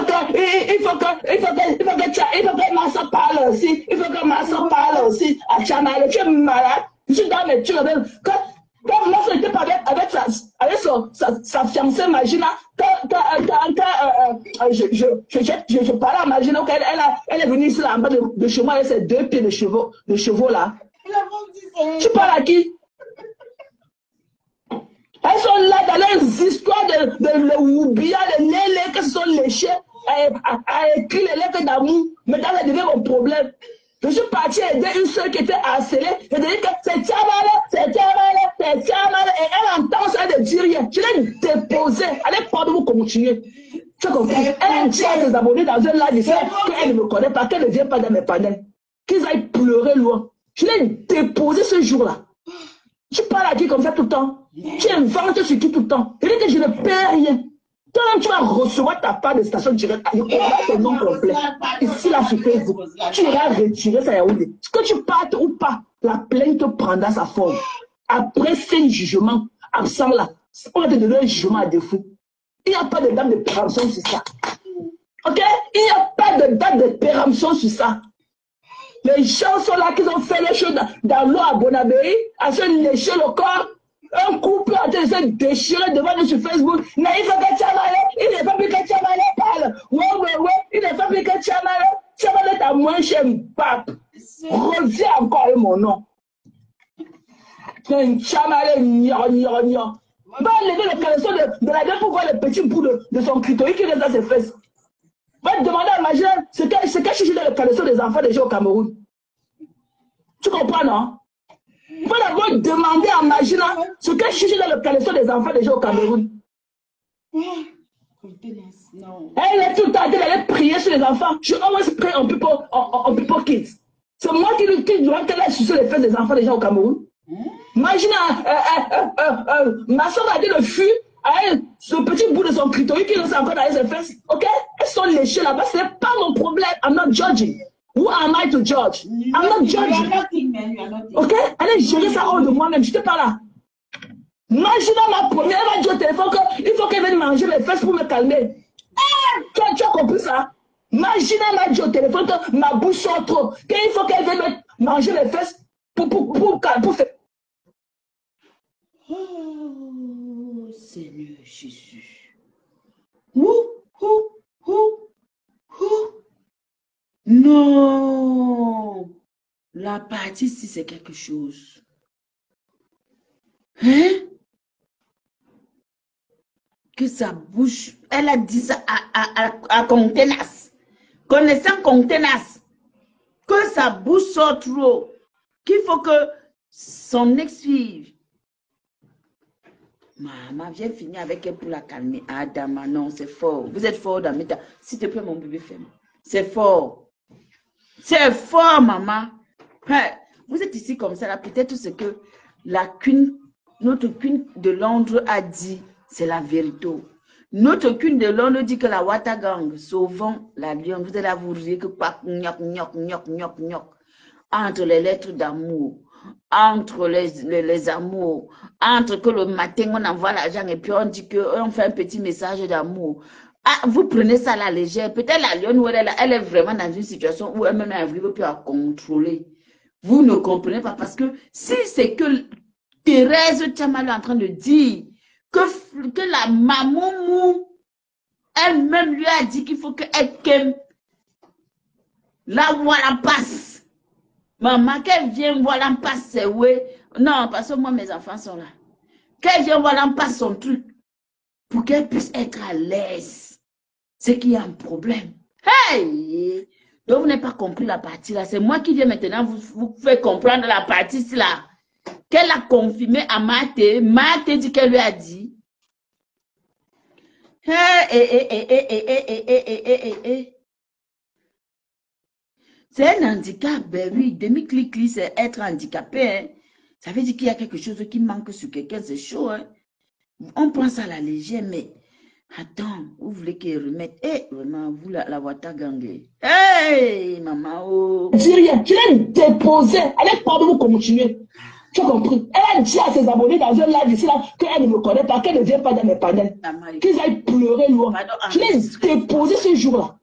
que ma soeur parle aussi. Il faut que ma soeur parle aussi. À Tchamale, tu es malade. Je suis dans mes tueurs. Quand ma soeur était pas avec sa fiancée Magina, je parlais à Magina, elle est venue ici là en bas de chez moi avec ses 2 pieds de chevaux là. Tu parles à qui? Elles sont là dans les histoires de Woubia, de Lélé, que ce sont léchés, à écrire les lettres d'amour. Maintenant, ça devient mon problème. Je suis partie aider une soeur qui était harcelée. Je dis que c'est Tchamale, c'est Tchamale, c'est Tchamale. Et elle entend ça, elle ne dit rien. Je l'ai déposée. Allez, pardon, vous continuez. Tu as compris? Elle a dit à ses abonnés dans un live qu'elle ne me connaît pas, qu'elle ne vient pas dans mes panels. Qu'ils aillent pleurer loin. Je l'ai déposée ce jour-là. Tu parles à qui comme ça tout le temps? Tu inventes sur qui tout le temps? Je dis que je ne perds rien. Toi, tu vas recevoir ta part de station directe. Il y aura ton nom complet. Ici, là, sur Facebook. Tu iras retirer ça, Yaoundé. Que tu partes ou pas, la plainte prendra sa forme. Après 5 jugements absents là, on va te donner un jugement à défaut. Il n'y a pas de date de péremption sur ça. Ok? Il n'y a pas de date de péremption sur ça. Les gens sont là qui ont fait les choses dans l'eau à Bonabéry, à se lécher le corps. Un couple a été se déchirer devant nous sur Facebook. Mais il faut que Tchamale, il n'est pas plus que Tchamale parle. Ouais, il n'est pas plus que Tchamale. Tchamale est à moins chez Mbap. Reviens encore avec mon nom. Tchamale, gna. Va lever le caleçon de la gueule pour voir le petit bout de son clitoris qui reste dans ses fesses. Va te demander à Magina ce qu'elle cherche dans le caleçon des enfants déjà au Cameroun. Tu comprends, non? Va d'abord demander à Magina ce qu'elle cherche dans le caleçon des enfants déjà au Cameroun. Elle est tout le temps d'aller prier sur les enfants. Je always pray on people kids. C'est moi qui dois qu'elle a cherché les fesses des enfants déjà au Cameroun. Magina, ma soeur a dit de fuir. Ce petit bout de son clitoris qui reste encore dans ses fesses, ok? Elles sont léchées là-bas, ce n'est pas mon problème. I'm not judging. Who am I to judge? I'm not judging. Ok? Allez gérer ça hors de moi-même, je n'étais pas là. Magina, ma première, elle m'a dit au téléphone qu'il faut qu'elle vienne manger les fesses pour me calmer. Tu as compris ça? Magina m'a dit au téléphone que ma bouche sort trop, qu'il faut qu'elle vienne manger les fesses pour faire. Oh, Seigneur Jésus. Non. La partie ici, c'est quelque chose. Hein? Que sa bouche, elle a dit ça à Contenas. Connaissant Contenas, que sa bouche sort trop. Qu'il faut que son ex-fille. Maman, viens finir avec elle pour la calmer. Adama, non, c'est fort. Vous êtes fort dans mes temps. S'il te plaît, mon bébé, fais-moi. C'est fort. C'est fort, maman. Hein, vous êtes ici comme ça, là. Peut-être ce que notre Queen de Londres a dit, c'est la vérité. Notre Queen de Londres dit que la Watagang, souvent la lionne, vous allez là vous dire que entre les lettres d'amour, entre les amours, entre que le matin on envoie l'argent et puis on dit qu'on fait un petit message d'amour. Ah, vous prenez ça à la légère. Peut-être la lionne, elle est vraiment dans une situation où elle-même n'arrive plus à contrôler. Vous ne comprenez pas parce que si c'est que Thérèse Tchamal est en train de dire que la maman elle-même lui a dit qu'il faut qu'elle qu'aime la voilà passe. Maman, qu'elle vienne voilà passe, c'est ouais. Non, parce que moi, mes enfants sont là. Qu'elle vienne voilà passe son truc pour qu'elle puisse être à l'aise. C'est qu'il y a un problème. Hey! Donc, vous n'avez pas compris la partie là. C'est moi qui viens maintenant vous faire comprendre la partie là. Qu'elle a confirmé à Mathé. Mathé dit qu'elle lui a dit. C'est un handicap, ben oui. Demi-clic, c'est être handicapé. Hein. Ça veut dire qu'il y a quelque chose qui manque sur quelqu'un, c'est chaud. Hein. On pense à la légère, mais attends, vous voulez qu'il remette. Eh, vraiment, vous la Wata gangé. Hey, maman, oh. Dis rien, tu l'as déposé. Allez, pardon, vous continuez. Tu as compris? Elle a dit à ses abonnés dans un live ici là qu'elle ne me connaît pas, qu'elle ne vient pas dans mes panels. Qu'ils aillent pleurer loin. Tu l'as déposé ce jour-là.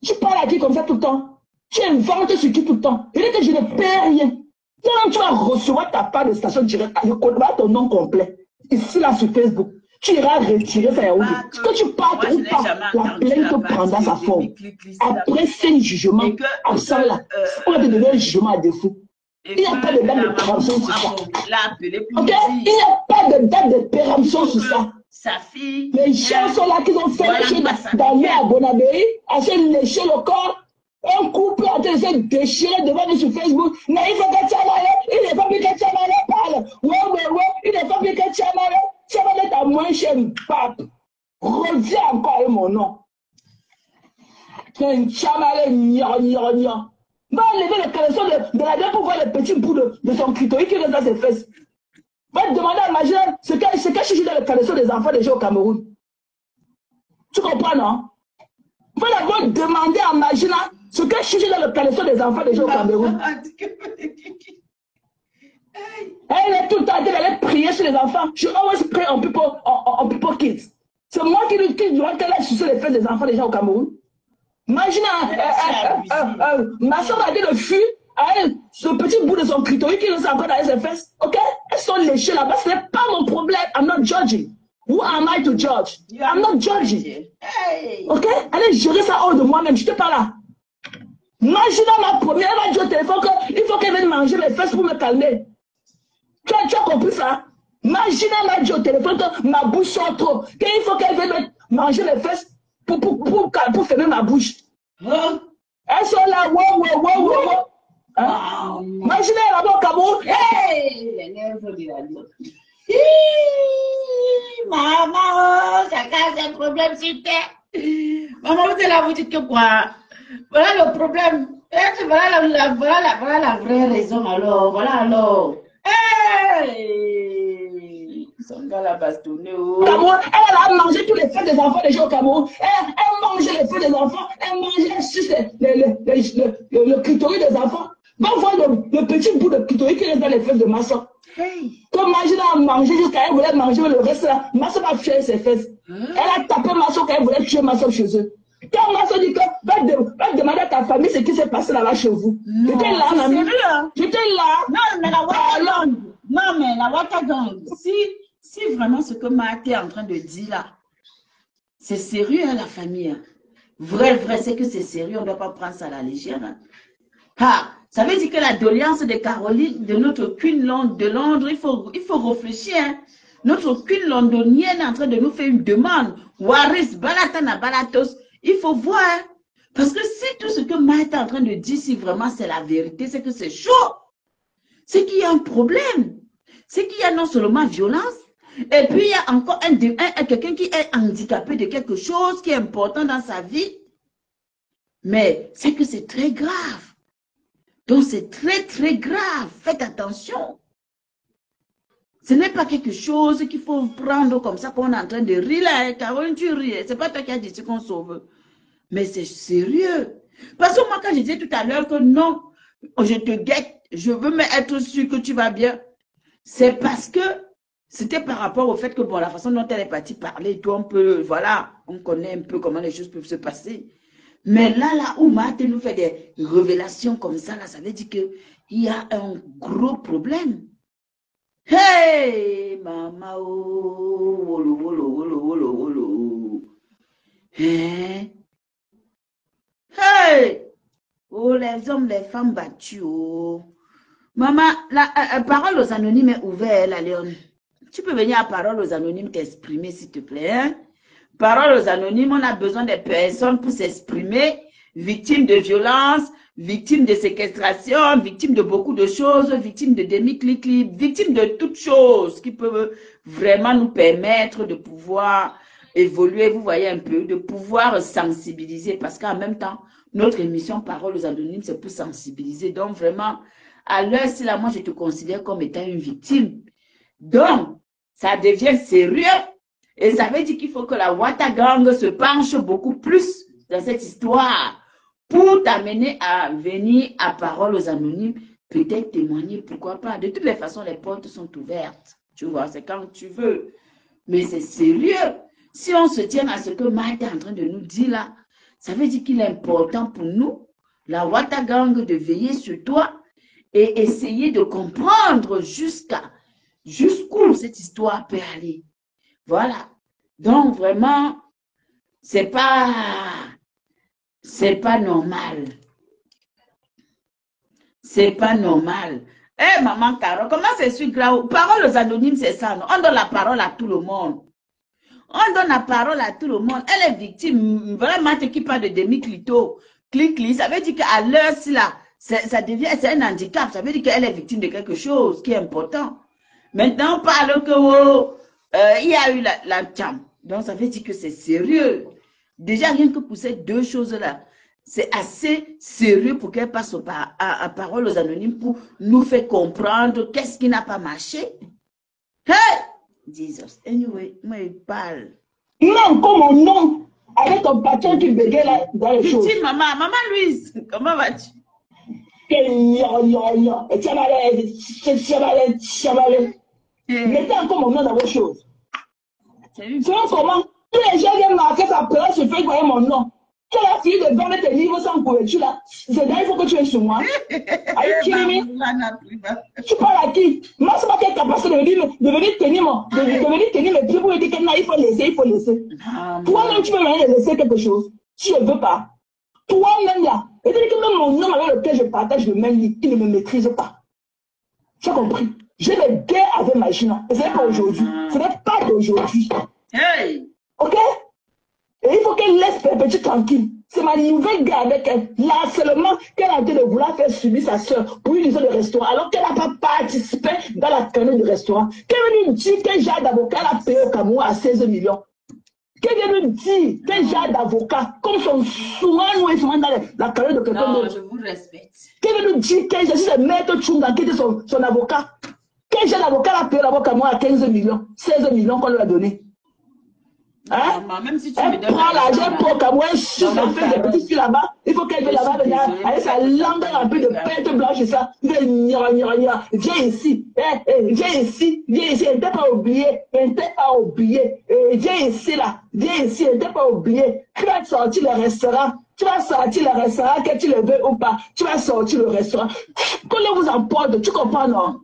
Tu parles à qui comme ça tout le temps? Tu inventes sur qui tout le temps? Il dit que je ne paie rien. Donc tu vas recevoir ta part de station directe. Je connais ton nom complet. Ici là sur Facebook. Tu iras retirer ça. Que tu partes ou pas, la plainte prendra sa forme. Après ce jugement, absent là, on va te donner un jugement à défaut. Il n'y a pas de date de péremption sur ça. Ok? Il n'y a pas de date de péremption sur ça. Les gens sont là qui ont fait les choses dans à Bonabéi, à se lécher le corps. Un couple a été se déchirer devant nous sur Facebook. Mais il faut que Tchamalé, il n'est pas plus que Tchamalé parle. Ouais, il n'est pas plus que Tchamalé. Tchamalé est à moins cher, pape. Reviens encore avec mon nom. Tchamalé, gna. Va lever le caleçon de la dame pour voir le petit bout de son clitoris qui reste dans ses fesses. Va te demander à Magina ce qu'elle cherche dans le caleçon des enfants déjà au Cameroun. Tu comprends, non? Va d'abord demander à Magina ce qu'elle cherche dans le caleçon des enfants déjà au Cameroun. Elle est tout le temps en train d'aller prier sur les enfants. Je always pray on people kids. C'est moi qui dois qu'elle a sucé les fesses des enfants déjà au Cameroun. Imagine, ma soeur a dit le fuir à elle, ce petit bout de son clitoris qui reste encore dans ses fesses. Ok? Elles sont léchées là-bas. Ce n'est pas mon problème. I'm not judging. Who am I to judge? I'm not judging. Ok? Allez gérer ça hors de moi-même. Je te parle là. Imagine ma première, elle va dire au téléphone qu'il faut qu'elle vienne manger mes fesses pour me calmer. Tu as compris ça? Imagine elle m'a dit au téléphone que ma bouche sort trop. Qu'il faut qu'elle vienne manger mes fesses pour fermer ma bouche. Hein? Elles sont là, wow. Hein? Imaginez là-bas au Cameroun. Hey! Maman, ça casse un problème sur terre. Maman, vous êtes là, vous dites que quoi? Voilà le problème. Voilà la vraie raison alors. Voilà alors. Hey! Elle a mangé tous les feux des enfants déjà au Cameroun. Elle mangeait les feux des enfants. Elle mangeait le clitoris des enfants. Va voir le petit bout de clitoris qui reste dans les fesses de ma soeur. Comme Magina a mangé jusqu'à elle voulait manger le reste là. Ma soeur va tuer ses fesses. Elle a tapé ma soeur quand elle voulait tuer ma soeur chez eux. Quand ma soeur dit que va demander à ta famille ce qui s'est passé là-bas chez vous. J'étais là, mamie. J'étais là. Non, mais la Watagang. Si vraiment ce que Mathé est en train de dire là, c'est sérieux, hein, la famille. Hein. Vrai, c'est que c'est sérieux, on ne doit pas prendre ça à la légère. Hein. Ah, ça veut dire que la doléance de Caroline, de notre Queen de Londres, il faut réfléchir. Hein. Notre Queen londonienne est en train de nous faire une demande. Waris, Balatana, Balatos, il faut voir. Hein. Parce que si tout ce que Mathé est en train de dire, si vraiment c'est la vérité, c'est que c'est chaud. c'est qu'il y a un problème. C'est qu'il y a non seulement violence, et puis il y a encore quelqu'un qui est handicapé de quelque chose qui est important dans sa vie. Mais c'est que c'est très grave. Donc c'est très, très grave. Faites attention. Ce n'est pas quelque chose qu'il faut prendre comme ça, qu'on est en train de rire là. Caroline, tu ris. C'est pas toi qui as dit ce qu'on sauve. Mais c'est sérieux. Parce que moi, quand je disais tout à l'heure que non, je te guette, je veux être sûr que tu vas bien, c'est parce que c'était par rapport au fait que, bon, la façon dont elle est partie parler, toi, on peut, voilà, on connaît un peu comment les choses peuvent se passer. Mais là où Marthe nous fait des révélations comme ça, là, ça veut dire qu'il y a un gros problème. Hey, maman, oh, wolo, wolo, wolo, wolo, wolo. Hein? Hey! Oh, les hommes, les femmes battus, oh. Maman, la parole aux anonymes est ouverte, la Léon. Tu peux venir à parole aux anonymes t'exprimer, s'il te plaît. Hein? Parole aux anonymes, on a besoin des personnes pour s'exprimer, victimes de violences, victimes de séquestration, victimes de beaucoup de choses, victimes de demi-clic-clic, victimes de toutes choses qui peuvent vraiment nous permettre de pouvoir évoluer, vous voyez un peu, de pouvoir sensibiliser, parce qu'en même temps, notre émission Parole aux anonymes, c'est pour sensibiliser. Donc vraiment, à l'heure, si là, moi, je te considère comme étant une victime. Donc, ça devient sérieux. Et ça veut dire qu'il faut que la Wata Gang se penche beaucoup plus dans cette histoire pour t'amener à venir à Parole aux anonymes, peut-être témoigner, pourquoi pas. De toutes les façons, les portes sont ouvertes. Tu vois, c'est quand tu veux. Mais c'est sérieux. Si on se tient à ce que Marthe est en train de nous dire là, ça veut dire qu'il est important pour nous, la Wata Gang, de veiller sur toi et essayer de comprendre jusqu'où cette histoire peut aller. Voilà. Donc, vraiment, c'est pas normal. C'est pas normal. Eh, maman Caro, comment c'est sûr que là, parole aux anonymes, c'est ça, non? On donne la parole à tout le monde. On donne la parole à tout le monde. Elle est victime. Vraiment, qui parle de demi-clito, clic-clic, ça veut dire qu'à l'heure, si là, ça devient, c'est un handicap. Ça veut dire qu'elle est victime de quelque chose qui est important. Maintenant, on parle que, oh, il y a eu la chambre. Donc, ça veut dire que c'est sérieux. Déjà, rien que pour ces deux choses-là, c'est assez sérieux pour qu'elle passe à parole aux anonymes pour nous faire comprendre qu'est-ce qui n'a pas marché. Hey! Jesus. Anyway, moi, il parle. Non, comme mon nom, avec ton patron qui bégaye là dans les choses. Victime, maman Louise, comment vas-tu? Mettez encore mon nom dans vos choses. C'est comment tous les gens viennent marquer sa place sur Facebook avec mon nom. Tu as fini de vendre tes livres sans couverture là. C'est là, il faut que tu es sur moi. Are you kidding me? Tu parles à qui? Moi, c'est pas quelle capacité de venir tenir mes pieds pour me dire qu'il faut laisser. Toi-même, tu peux me laisser quelque chose. Si je ne veux pas. Toi-même là. Et tu dis que même mon nom avec lequel je partage le même livre, il ne me maîtrise pas. Tu as compris? J'ai des guerres avec ma Gina. Et ce n'est pas aujourd'hui. Ce n'est pas d'aujourd'hui. Hey! Ok? Et il faut qu'elle laisse Perpétue tranquille. C'est ma nouvelle guerre avec elle. L'harcèlement qu'elle a en train de vouloir faire subir sa soeur pour une raison de restaurant, alors qu'elle n'a pas participé dans la canne du restaurant. Qu'elle nous dit qu'un genre d'avocat a payé au Cameroun à 16 millions. Qu'elle nous dit qu'un genre d'avocat, comme son souvent nous souvent dans la canne de quelqu'un d'autre. Non, je vous respecte. Qu'elle nous dit qu'un genre, c'est Maître Tchunga qui était son avocat. Quel genre d'avocat a payé au Cameroun à 15 millions, 16 millions qu'on lui a donné. Hein? Maman, même si tu elle me donnes prend l'argent pour Cameroun, elle suce un peu des petits filles là-bas. Il faut qu'elle vienne là-bas avec sa langue un peu de pète blanche et ça. Viens ici. Viens ici. Elle n'était pas oubliée. Viens ici là. Viens ici. Elle n'était pas oubliée. Tu vas sortir le restaurant. Que tu le veux ou pas. Tu vas sortir le restaurant. Qu'on vous emporte. Tu comprends, non?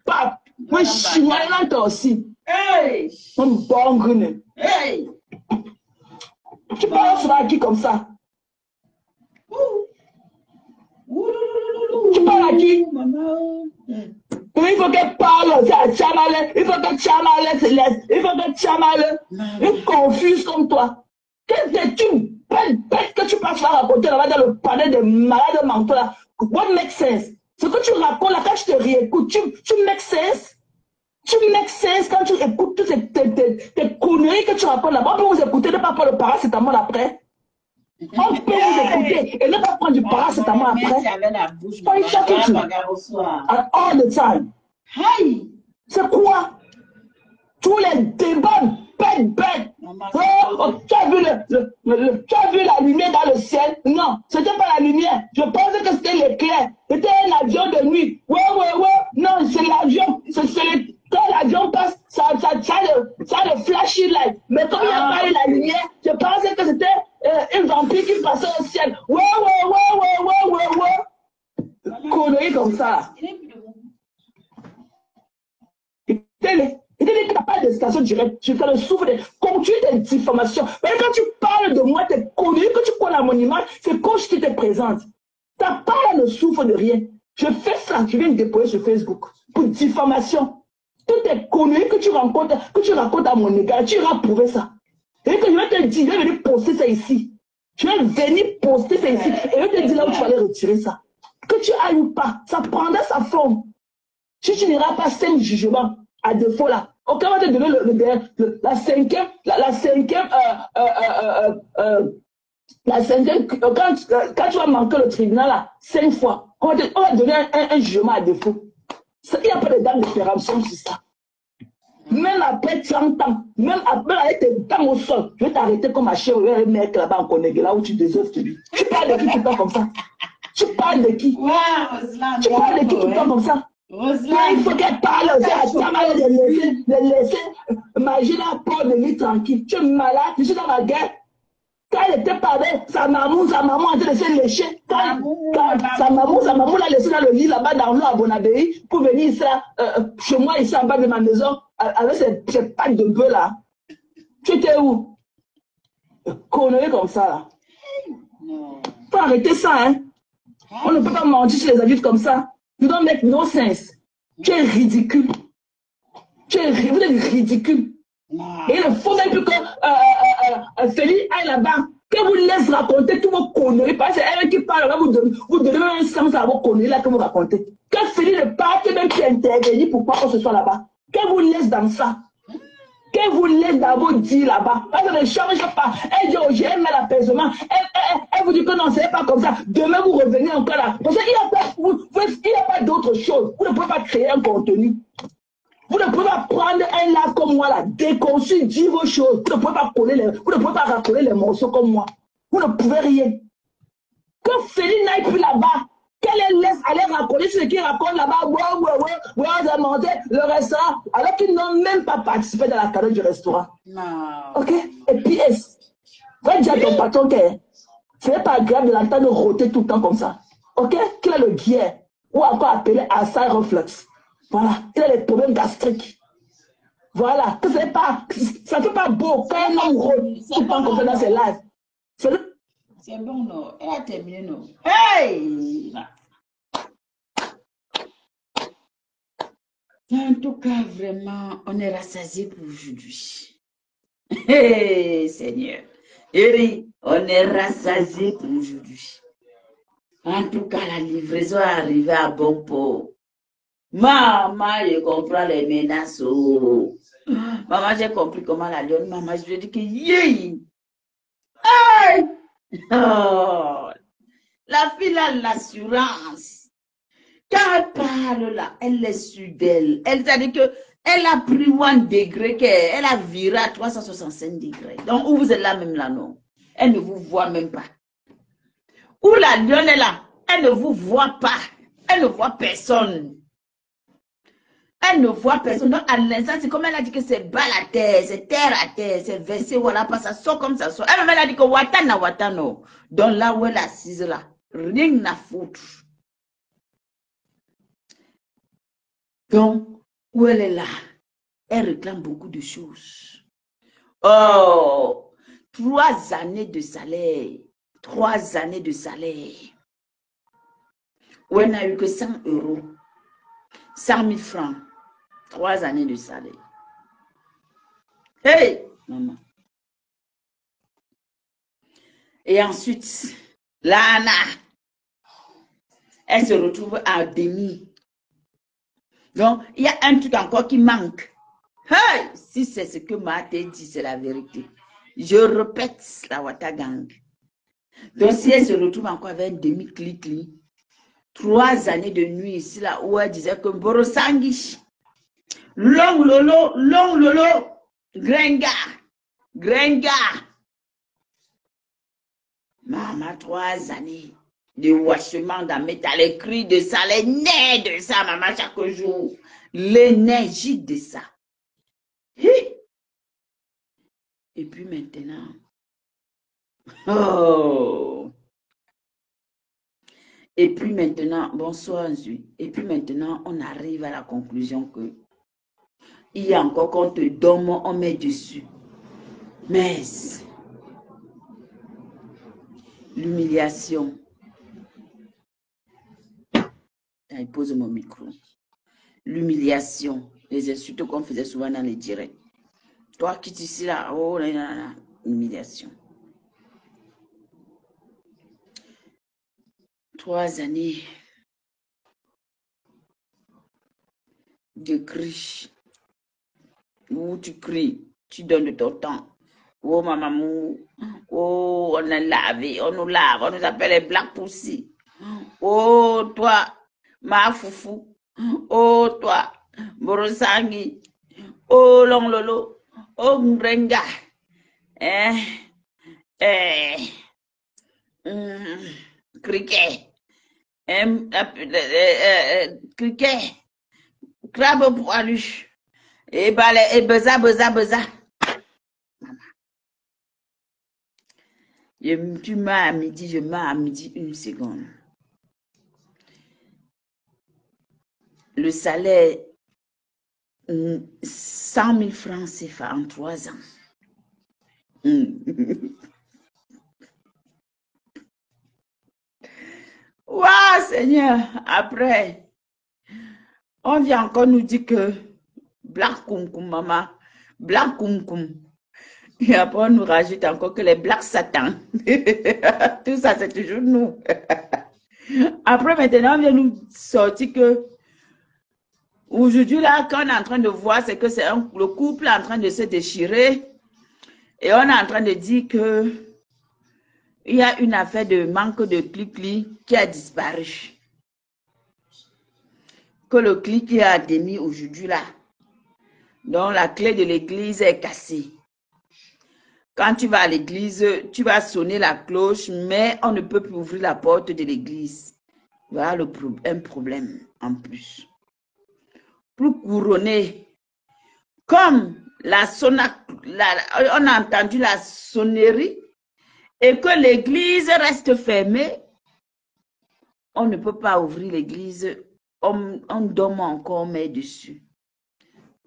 Pas. Moi, je suis toi aussi. Hey! Un bon grune. Hey! Tu parles sur à qui comme ça? Tu parles à qui? Il faut qu'elle parle, il faut que Tchamale se laisse, il faut que Tchamale est confuse comme toi. Qu'est-ce que tu bête que tu passes à raconter là-bas dans le palais des malades mentaux là? What makes sense? Ce que tu racontes là, quand je te réécoute, tu make sense. Tu make sense quand tu écoutes toutes tes conneries que tu racontes là-bas. On peut vous écouter, ne pas prendre le paracétamol après. On peut vous écouter et ne pas prendre du paracétamol après. All the time. C'est quoi? Tous les débats bêtes. Oh, tu as vu la lumière dans le ciel? Non, c'était pas la lumière. Je pensais que c'était l'éclair. C'était un avion de nuit. Ouais. Non, c'est l'avion. Quand l'avion passe, ça a le flashing light. Mais comme il n'y a pas eu la lumière, je pensais que c'était un vampire qui passait au ciel. Ouais. Conneries comme ça. Il te dit que tu n'as pas d'hésitation directe. Tu fais le souffle de continuer tes diffamations. Mais quand tu parles de moi, tes conneries, que tu colles à mon image, c'est comme si tu te présentes. Tu n'as pas le souffle de rien. Je fais ça, je viens de déposer sur Facebook pour diffamation. Toutes tes conneries que tu racontes à mon égard, tu iras prouver ça. Et que je vais te dire, je vais venir poster ça ici. Je vais venir poster ça ici. Et je vais te dire là où tu vas aller retirer ça. Que tu ailles ou pas, ça prendra sa forme. Si tu n'iras pas 5 jugements, à défaut là, on va te donner la cinquième, quand tu vas manquer le tribunal là, 5 fois, on va te donner un jugement à défaut. Il n'y a pas de date de péremption sur ça. Même après 30 ans, même avec tes dents au sol, je vais t'arrêter comme ma chère mec là-bas en Conégé, là où tu déserves celui. Tu parles de qui tu parles comme ça? Tu parles de qui? Tu parles de qui tu parles comme ça? Il faut qu'elle parle aussi à ta mère de laisser Imagine la porte de vie tranquille. Tu es malade, tu es dans la guerre. Quand elle était pas avec sa maman a été laissée lécher. Quand sa maman l'a laissé dans le lit là-bas dans l'eau à Bonabéi pour venir ici, chez moi, ici en bas de ma maison, avec ces pattes de bœuf là. Tu étais où? Conneries comme ça là. Faut arrêter ça, hein. On ne peut pas mentir sur les adultes comme ça. You don't make no sense. Tu es ridicule. Vous êtes ridicule. Et il ne faut même plus que Félix aille là-bas. Que vous laisse raconter tous vos conneries. Parce que c'est elle qui parle là, vous donnez même un sens à vos conneries là que vous racontez. Que Félix ne parte même plus intervenir pour pas qu'on se soit là-bas. Que vous laisse dans ça. Que vous laisse dans vos dits là-bas. Parce que ne change pas. Elle dit, oh, j'aime l'apaisement. Elle vous dit que non, c'est pas comme ça. Demain, vous revenez encore là. Parce qu'il n'y a pas d'autre chose. Vous ne pouvez pas créer un contenu. Vous ne pouvez pas prendre un live comme moi là, déconçu, dire vos choses. Vous ne pouvez pas racoler les morceaux comme moi. Vous ne pouvez rien. Que Félix n'aille plus là-bas, qu'elle laisse aller raconter ce qu'il raconte là-bas. Ouais, on a mangé le restaurant, alors qu'ils n'ont même pas participé dans la calotte du restaurant. Non. Ok? Et puis, va dire à ton patron que ce n'est pas agréable de l'entendre rôter tout le temps comme ça. Ok? Qu'il a le guerre, ou encore appelé acide reflux. Voilà, il a les problèmes gastriques. Voilà, ça ne fait pas beau quand un homme rôde tout le temps comme ça dans ses lives. C'est bon, non? Elle a terminé, non? Hey! En tout cas, vraiment, on est rassasié pour aujourd'hui. Hey, Seigneur. Eri, on est rassasié pour aujourd'hui. En tout cas, la livraison est arrivée à bon port. Maman, je comprends les menaces. Oh. Maman, j'ai compris comment la lionne. Maman, je lui ai dit que yé! Hey! Oh. La fille a l'assurance. Quand elle parle là, elle est sûre d'elle. Elle t'a dit que elle a pris 1 degré, qu'elle a viré à 365 degrés. Donc, où vous êtes là même là, non? Elle ne vous voit même pas. Où la lionne est là, elle ne vous voit pas. Elle ne voit personne. Elle ne voit personne. Donc, à l'instant, c'est comme elle a dit que c'est bas la terre, c'est terre à terre, c'est versé, voilà, pas ça sort comme ça sort. Elle a dit que watano. Donc là où elle est assise là, rien à foutre. Donc, où elle est là, elle réclame beaucoup de choses. Oh, 3 années de salaire. 3 années de salaire. Où elle n'a eu que 100 euros. 100 000 francs. 3 années de salaire. Hey, maman. Et ensuite, Lana, elle se retrouve à demi. Donc, il y a un truc encore qui manque. Hey, si c'est ce que Marthe dit, c'est la vérité. Je répète la Watagang. Donc, si elle se retrouve encore avec un demi-cli-cli, 3 années de nuit ici, là, où elle disait que Borosangi, long lolo, grenga. Maman, 3 années de washement dans métal, les cris de ça, les nerfs de ça, maman, chaque jour. L'énergie de ça. Et puis maintenant, oh! Et puis maintenant, bonsoir, Nzui. Et puis maintenant, on arrive à la conclusion que il y a encore qu'on te donne, on met dessus. Mais l'humiliation. Il pose mon micro. L'humiliation, les insultes qu'on faisait souvent dans les directs. Toi qui es ici là, oh là là là, humiliation. 3 années de cris. Où tu cries, tu donnes de ton temps. Oh maman, oh on a lavé, on nous lave, on nous appelle les black pussy. Oh toi, ma foufou. Oh toi, Borosangi. Oh long lolo. Oh Mbrenga. Criquet. Criquet. Crabe poilu. Et balai, et beza. Maman. Tu m'as à midi, je m'as à midi 1 seconde. Le salaire, 100 000 francs CFA en 3 ans. Waouh, Seigneur, après, on vient encore nous dire que Black Kumkum, maman, Black Kumkum. Et après, on nous rajoute encore que les Black Satan. Tout ça, c'est toujours nous. Après, maintenant, on vient nous sortir que aujourd'hui, là, quand on est en train de voir, c'est que c'est le couple est en train de se déchirer. Et on est en train de dire que il y a une affaire de manque de clic-clic qui a disparu. Que le clic qui a démis aujourd'hui là. Donc la clé de l'église est cassée. Quand tu vas à l'église, tu vas sonner la cloche, mais on ne peut plus ouvrir la porte de l'église. Voilà un problème en plus. Pour couronner, comme on a entendu la sonnerie et que l'église reste fermée, on ne peut pas ouvrir l'église, on dorme encore, mais dessus.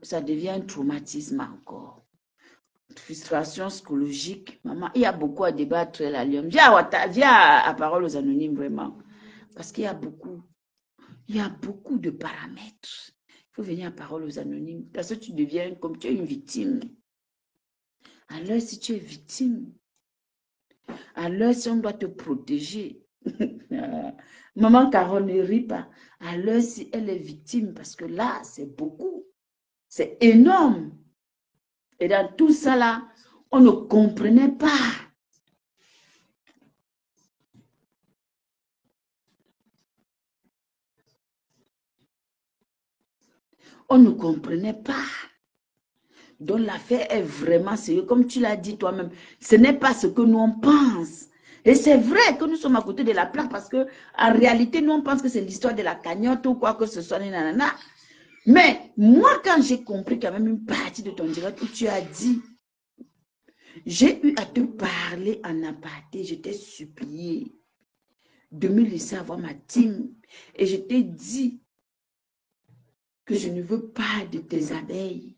Ça devient un traumatisme encore. Frustration psychologique. Maman, il y a beaucoup à débattre la Lyon. Viens à Parole aux Anonymes, vraiment. Parce qu'il y a beaucoup de paramètres. Il faut venir à Parole aux Anonymes. Parce que tu deviens comme tu es une victime. Alors, si tu es victime, alors si on doit te protéger. Maman Carole ne rit pas. Alors, si elle est victime, parce que là, c'est beaucoup. C'est énorme. Et dans tout ça là, on ne comprenait pas. On ne comprenait pas. Donc l'affaire est vraiment sérieuse. Comme tu l'as dit toi-même, ce n'est pas ce que nous on pense. Et c'est vrai que nous sommes à côté de la plaque parce que en réalité, nous on pense que c'est l'histoire de la cagnotte ou quoi que ce soit. Nanana. Mais moi, quand j'ai compris quand même une partie de ton direct où tu as dit, j'ai eu à te parler en aparté, je t'ai supplié de me laisser avoir ma team. Et je t'ai dit que je ne veux pas de tes abeilles.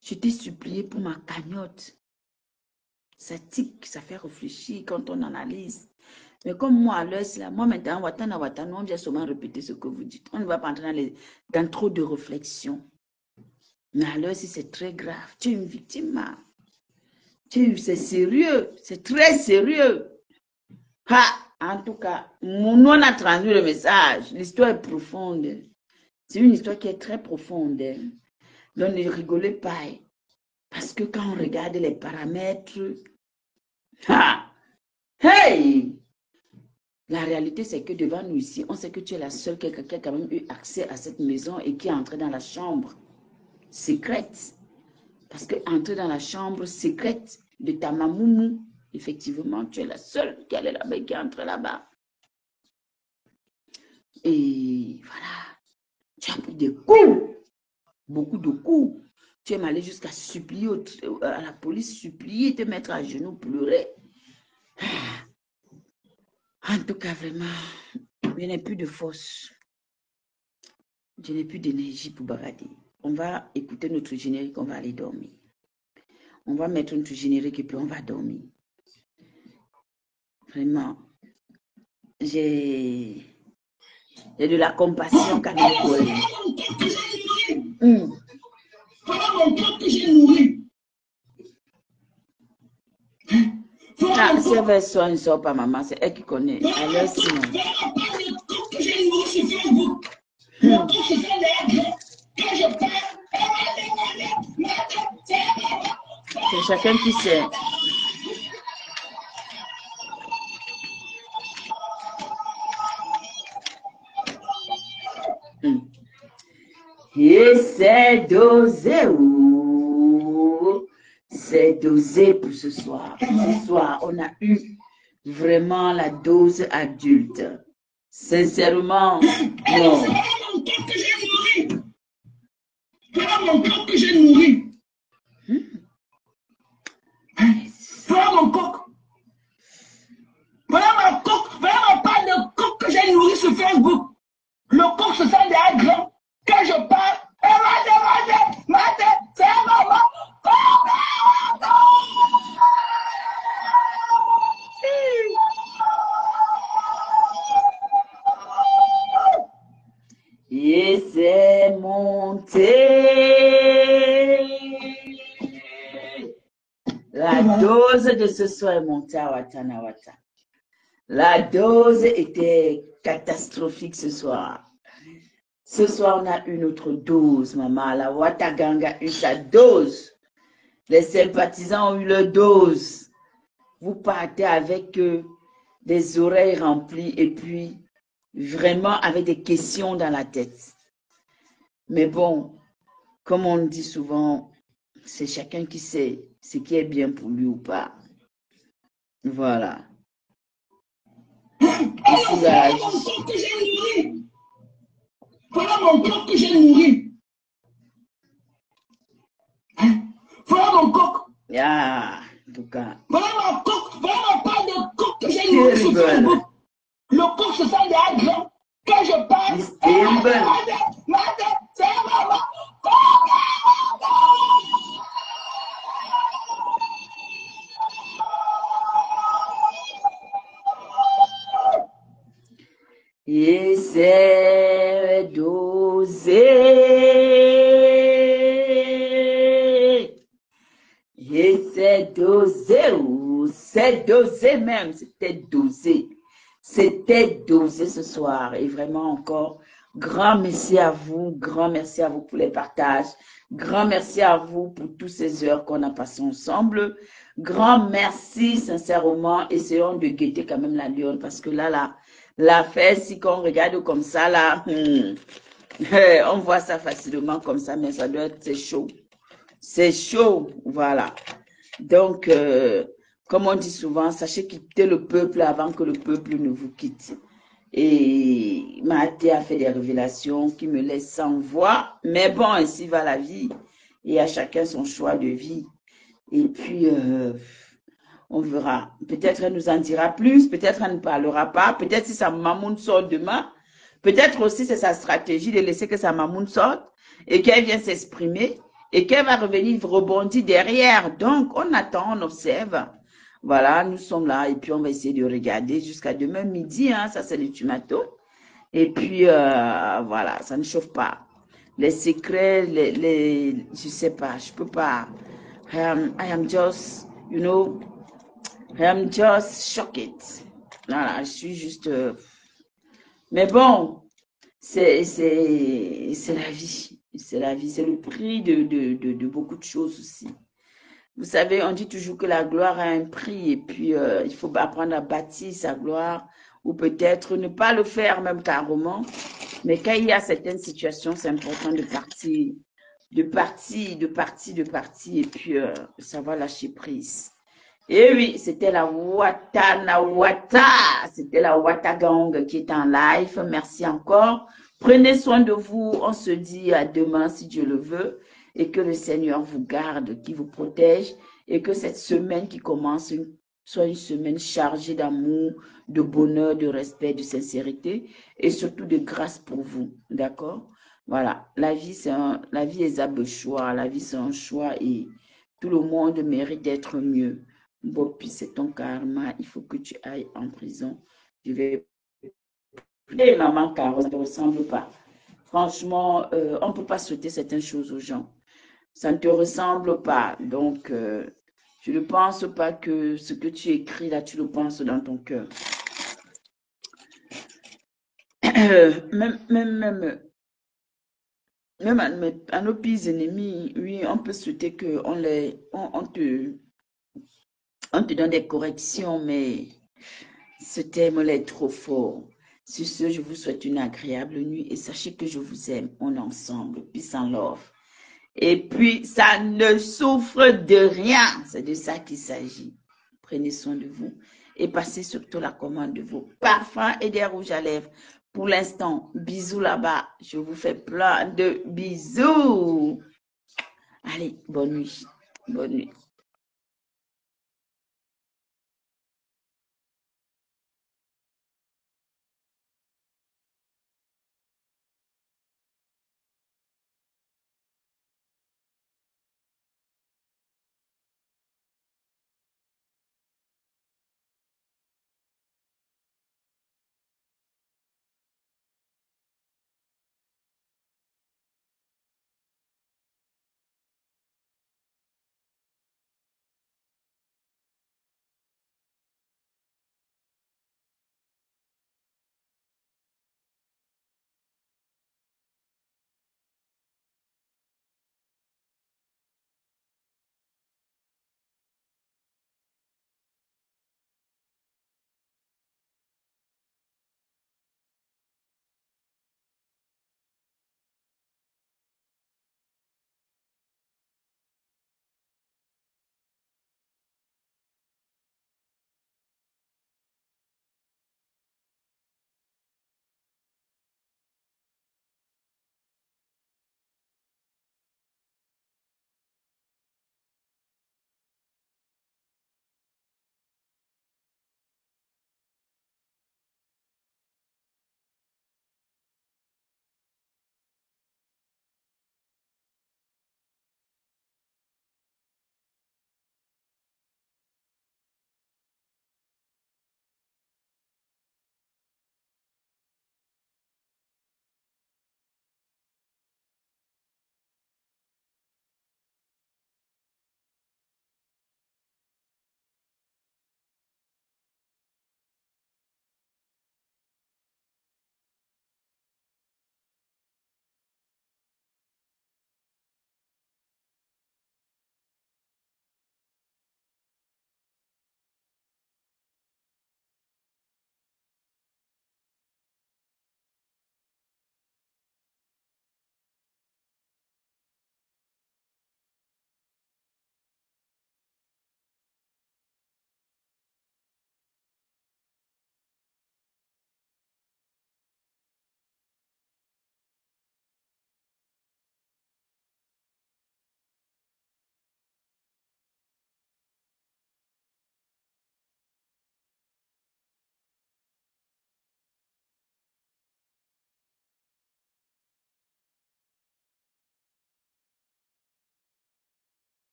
Je t'ai supplié pour ma cagnotte. Ça tique, ça fait réfléchir quand on analyse. Mais comme moi, à l'heure, moi maintenant, on vient seulement répéter ce que vous dites. On ne va pas entrer dans trop de réflexion. Mais à l'heure, c'est très grave. Tu es une victime. C'est sérieux. C'est très sérieux. En tout cas, nous, on a transmis le message. L'histoire est profonde. C'est une histoire qui est très profonde. Donc, ne rigolez pas. Parce que quand on regarde les paramètres, hey! La réalité, c'est que devant nous ici, on sait que tu es la seule qui a quand même eu accès à cette maison et qui est entrée dans la chambre secrète. Parce que entrer dans la chambre secrète de ta mamoumou, effectivement, tu es la seule qui allait là-bas et qui est entrée là-bas. Et voilà, tu as pris des coups, beaucoup de coups. Tu es allé jusqu'à supplier à la police, supplier, te mettre à genoux, pleurer. En tout cas, vraiment, je n'ai plus de force. Je n'ai plus d'énergie pour bavader. On va écouter notre générique, on va aller dormir. On va mettre notre générique et puis on va dormir. Vraiment, j'ai de la compassion quand même pour elle. Ah, si elle veut soin, ne sort pas, maman, c'est elle qui connaît. Elle est sinon. C'est chacun qui sait. Et c'est dosé, c'est dosé pour ce soir. Ce soir, on a eu vraiment la dose adulte. Sincèrement, non. Voilà mon coq que j'ai nourri. Voilà mon coq. Voilà ma coq. Voilà ma part de coq que j'ai nourri sur Facebook. Le coq se sent déjà grand. Quand je parle, mate, c'est maman. Et c'est monté. La dose de ce soir est montée à Watanawata. La dose était catastrophique ce soir. Ce soir, on a une autre dose, maman. La Wataganga a eu sa dose. Les sympathisants ont eu leur dose. Vous partez avec des oreilles remplies et puis vraiment avec des questions dans la tête. Mais bon, comme on dit souvent, c'est chacun qui sait ce qui est bien pour lui ou pas. Voilà. Voilà mon coq que j'ai nourri. Voilà mon coq. Ah, en tout cas. Voilà ma coq. Voilà ma part de coq que j'ai nourri sur Facebook. Le coq se sent déjà grand. Quand je parle, c'est maman. Et c'est dosé. Et c'est dosé. C'est dosé même. C'était dosé. C'était dosé ce soir. Et vraiment encore, grand merci à vous. Grand merci à vous pour les partages. Grand merci à vous pour toutes ces heures qu'on a passées ensemble. Grand merci, sincèrement. Essayons de guetter quand même la lionne parce que là, l'affaire, si qu'on regarde comme ça, là, on voit ça facilement comme ça, mais ça doit être, c'est chaud. C'est chaud, voilà. Donc, comme on dit souvent, sachez quitter le peuple avant que le peuple ne vous quitte. Et Mathé a fait des révélations qui me laissent sans voix, mais bon, ainsi va la vie. Et à chacun son choix de vie. Et puis, on verra. Peut-être elle nous en dira plus, peut-être elle ne parlera pas, peut-être si sa mamoune sort demain, peut-être aussi c'est sa stratégie de laisser que sa mamoune sorte et qu'elle vienne s'exprimer et qu'elle va revenir rebondir derrière. Donc, on attend, on observe. Voilà, nous sommes là et puis on va essayer de regarder jusqu'à demain midi, hein, ça c'est l'ultimatum. Et puis, voilà, ça ne chauffe pas. Les secrets, je sais pas, je peux pas. I am just, you know, I am just shocked. Voilà, je suis juste... Mais bon, c'est la vie. C'est la vie. C'est le prix de beaucoup de choses aussi. Vous savez, on dit toujours que la gloire a un prix et puis il faut apprendre à bâtir sa gloire ou peut-être ne pas le faire même carrément. Mais quand il y a certaines situations, c'est important de partir, et puis savoir lâcher prise. Et oui, c'était la Watanawata, c'était la Watagang qui est en live. Merci encore. Prenez soin de vous. On se dit à demain si Dieu le veut. Et que le Seigneur vous garde, qui vous protège. Et que cette semaine qui commence soit une semaine chargée d'amour, de bonheur, de respect, de sincérité. Et surtout de grâce pour vous. D'accord? Voilà. La vie est un choix. La vie, c'est un choix et tout le monde mérite d'être mieux. Bopi, c'est ton karma, il faut que tu ailles en prison. Je vais pleurer, maman, car ça ne te ressemble pas. Franchement, on ne peut pas souhaiter certaines choses aux gens. Ça ne te ressemble pas. Donc, je ne pense pas que ce que tu écris là, tu le penses dans ton cœur. Même à nos pires ennemis, oui, on peut souhaiter qu'on on te donne des corrections, mais ce terme-là est trop fort. Sur ce, je vous souhaite une agréable nuit et sachez que je vous aime. On est ensemble. Peace and love. Et puis, ça ne souffre de rien. C'est de ça qu'il s'agit. Prenez soin de vous et passez surtout la commande de vos parfums et des rouges à lèvres. Pour l'instant, bisous là-bas. Je vous fais plein de bisous. Allez, bonne nuit. Bonne nuit.